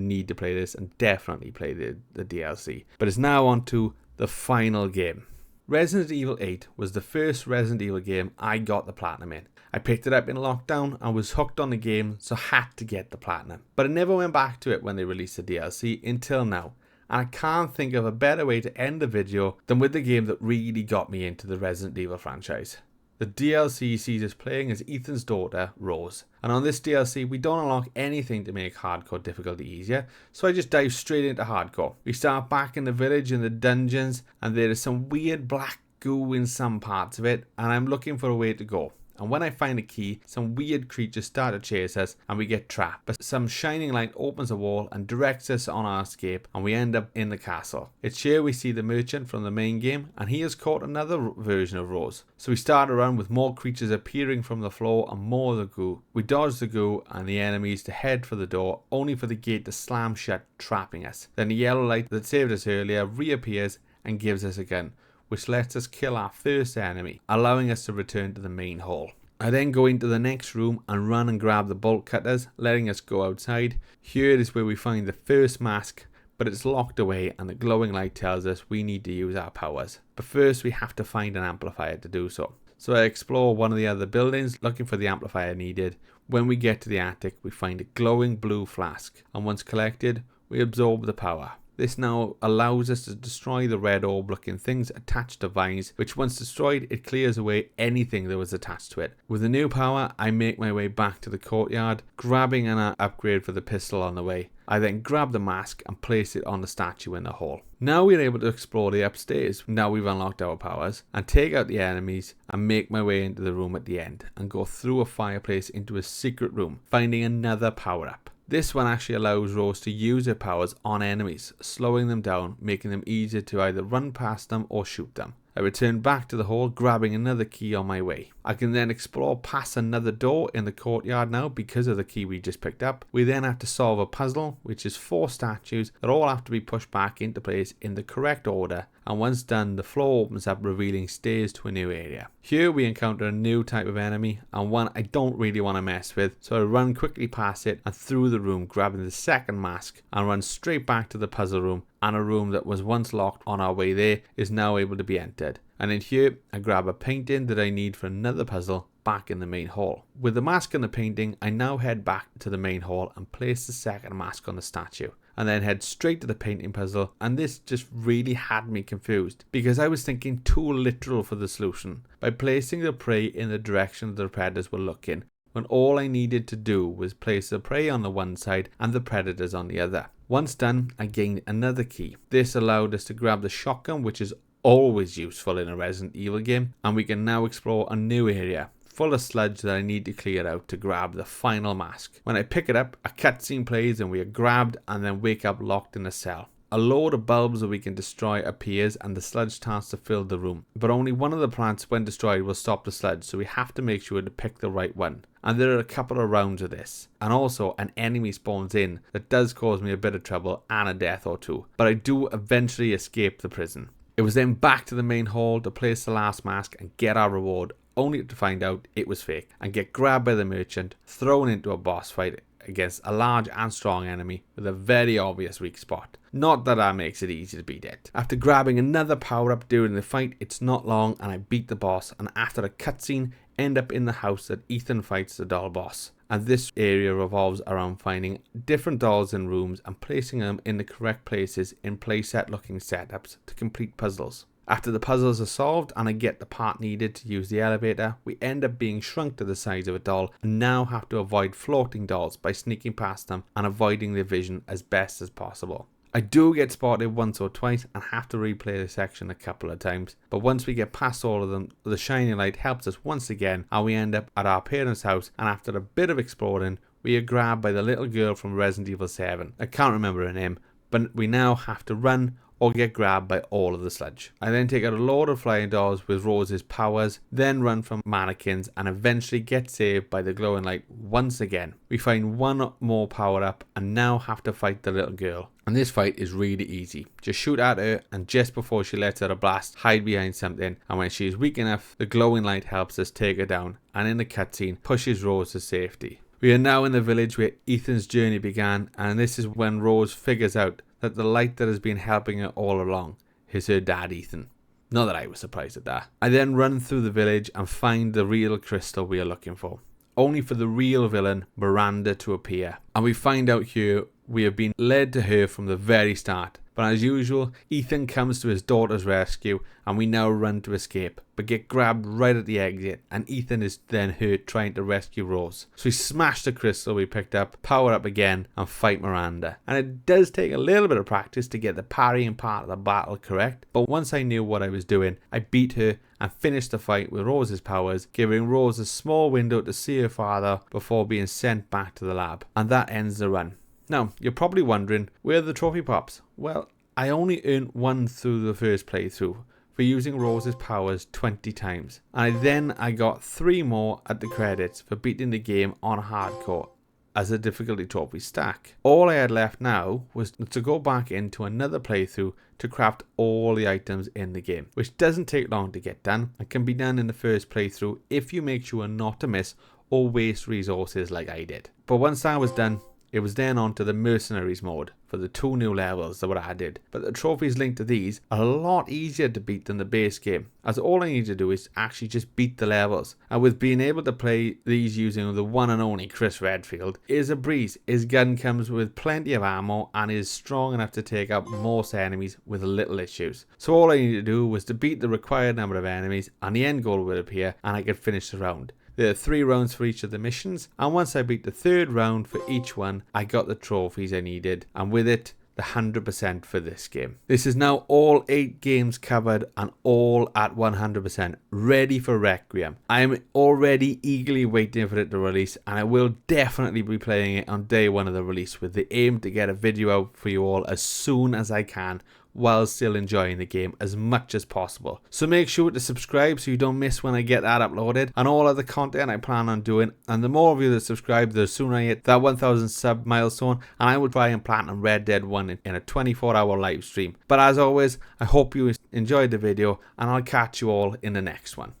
need to play this and definitely play the DLC. But it's now on to the final game. Resident Evil 8 was the first Resident Evil game I got the Platinum in. I picked it up in lockdown and was hooked on the game, so had to get the Platinum. But I never went back to it when they released the DLC until now. And I can't think of a better way to end the video than with the game that really got me into the Resident Evil franchise. The DLC sees us playing as Ethan's daughter, Rose. And on this DLC, we don't unlock anything to make hardcore difficulty easier, so I just dive straight into hardcore. We start back in the village in the dungeons, and there is some weird black goo in some parts of it, and I'm looking for a way to go. And when I find a key, some weird creatures start to chase us and we get trapped. But some shining light opens a wall and directs us on our escape, and we end up in the castle. It's here we see the merchant from the main game, and he has caught another version of Rose. So we start around with more creatures appearing from the floor and more of the goo. We dodge the goo and the enemies to head for the door, only for the gate to slam shut, trapping us. Then the yellow light that saved us earlier reappears and gives us a gun, which lets us kill our first enemy, allowing us to return to the main hall. I then go into the next room and run and grab the bolt cutters, letting us go outside. Here is where we find the first mask, but it's locked away and the glowing light tells us we need to use our powers. But first we have to find an amplifier to do so. So I explore one of the other buildings looking for the amplifier needed. When we get to the attic, we find a glowing blue flask, and once collected, we absorb the power. This now allows us to destroy the red orb looking things attached to vines, which once destroyed, it clears away anything that was attached to it. With the new power, I make my way back to the courtyard, grabbing an upgrade for the pistol on the way. I then grab the mask and place it on the statue in the hall. Now we're able to explore the upstairs, now we've unlocked our powers, and take out the enemies and make my way into the room at the end and go through a fireplace into a secret room, finding another power up. This one actually allows Rose to use her powers on enemies, slowing them down, making them easier to either run past them or shoot them. I return back to the hall, grabbing another key on my way. I can then explore past another door in the courtyard now because of the key we just picked up. We then have to solve a puzzle, which is 4 statues that all have to be pushed back into place in the correct order, and once done, the floor opens up, revealing stairs to a new area. Here we encounter a new type of enemy, and one I don't really want to mess with, so I run quickly past it and through the room, grabbing the second mask, and run straight back to the puzzle room, and a room that was once locked on our way there is now able to be entered. And in here, I grab a painting that I need for another puzzle back in the main hall. With the mask and the painting, I now head back to the main hall and place the second mask on the statue, and then head straight to the painting puzzle. And this just really had me confused because I was thinking too literal for the solution by placing the prey in the direction the predators were looking, when all I needed to do was place the prey on the one side and the predators on the other. Once done, I gained another key. This allowed us to grab the shotgun, which is always useful in a Resident Evil game, and we can now explore a new area full of sludge that I need to clear out to grab the final mask. When I pick it up, a cutscene plays and we are grabbed and then wake up locked in a cell. A load of bulbs that we can destroy appears and the sludge starts to fill the room. But only one of the plants when destroyed will stop the sludge, so we have to make sure to pick the right one. And there are a couple of rounds of this. And also an enemy spawns in that does cause me a bit of trouble and a death or two. But I do eventually escape the prison. It was then back to the main hall to place the last mask and get our reward, only to find out it was fake and get grabbed by the merchant, thrown into a boss fight against a large and strong enemy with a very obvious weak spot. Not that makes it easy to beat it. After grabbing another power up during the fight, it's not long and I beat the boss, and after a cutscene end up in the house that Ethan fights the doll boss. And this area revolves around finding different dolls in rooms and placing them in the correct places in playset looking setups to complete puzzles. After the puzzles are solved and I get the part needed to use the elevator, we end up being shrunk to the size of a doll and now have to avoid floating dolls by sneaking past them and avoiding their vision as best as possible. I do get spotted once or twice and have to replay the section a couple of times, but once we get past all of them, the shining light helps us once again and we end up at our parents' house, and after a bit of exploring, we are grabbed by the little girl from Resident Evil 7. I can't remember her name, but we now have to run or get grabbed by all of the sludge. I then take out a load of flying dolls with Rose's powers, then run from mannequins and eventually get saved by the glowing light once again. We find one more power up and now have to fight the little girl. And this fight is really easy. Just shoot at her, and just before she lets out a blast, hide behind something, and when she is weak enough, the glowing light helps us take her down, and in the cutscene, pushes Rose to safety. We are now in the village where Ethan's journey began, and this is when Rose figures out that the light that has been helping her all along is her dad Ethan. Not that I was surprised at that. I then run through the village and find the real crystal we are looking for, only for the real villain, Miranda, to appear. And we find out here we have been led to her from the very start. But as usual, Ethan comes to his daughter's rescue, and we now run to escape, but get grabbed right at the exit, and Ethan is then hurt trying to rescue Rose. So we smash the crystal we picked up, power up again, and fight Miranda. And it does take a little bit of practice to get the parrying part of the battle correct, but once I knew what I was doing, I beat her and finished the fight with Rose's powers, giving Rose a small window to see her father before being sent back to the lab. And that ends the run. Now, you're probably wondering, where are the trophy pops? Well, I only earned one through the first playthrough for using Rose's powers 20 times. And then I got 3 more at the credits for beating the game on hardcore as a difficulty trophy stack. All I had left now was to go back into another playthrough to craft all the items in the game, which doesn't take long to get done and can be done in the first playthrough if you make sure not to miss or waste resources like I did. But once that was done, it was then on to the Mercenaries mode for the 2 new levels that were added. But the trophies linked to these are a lot easier to beat than the base game, as all I need to do is actually just beat the levels. And with being able to play these using the one and only Chris Redfield, it is a breeze. His gun comes with plenty of ammo and is strong enough to take out most enemies with little issues. So all I need to do was to beat the required number of enemies, and the end goal will appear, and I could finish the round. There are 3 rounds for each of the missions, and once I beat the 3rd round for each one, I got the trophies I needed, and with it, the 100% for this game. This is now all 8 games covered and all at 100%, ready for Requiem. I am already eagerly waiting for it to release, and I will definitely be playing it on day 1 of the release, with the aim to get a video out for you all as soon as I can, while still enjoying the game as much as possible. So make sure to subscribe so you don't miss when I get that uploaded and all other content I plan on doing. And the more of you that subscribe, the sooner I hit that 1000 sub milestone, and I will try and platinum Red Dead 1 in a 24-hour live stream. But as always, I hope you enjoyed the video, and I'll catch you all in the next one.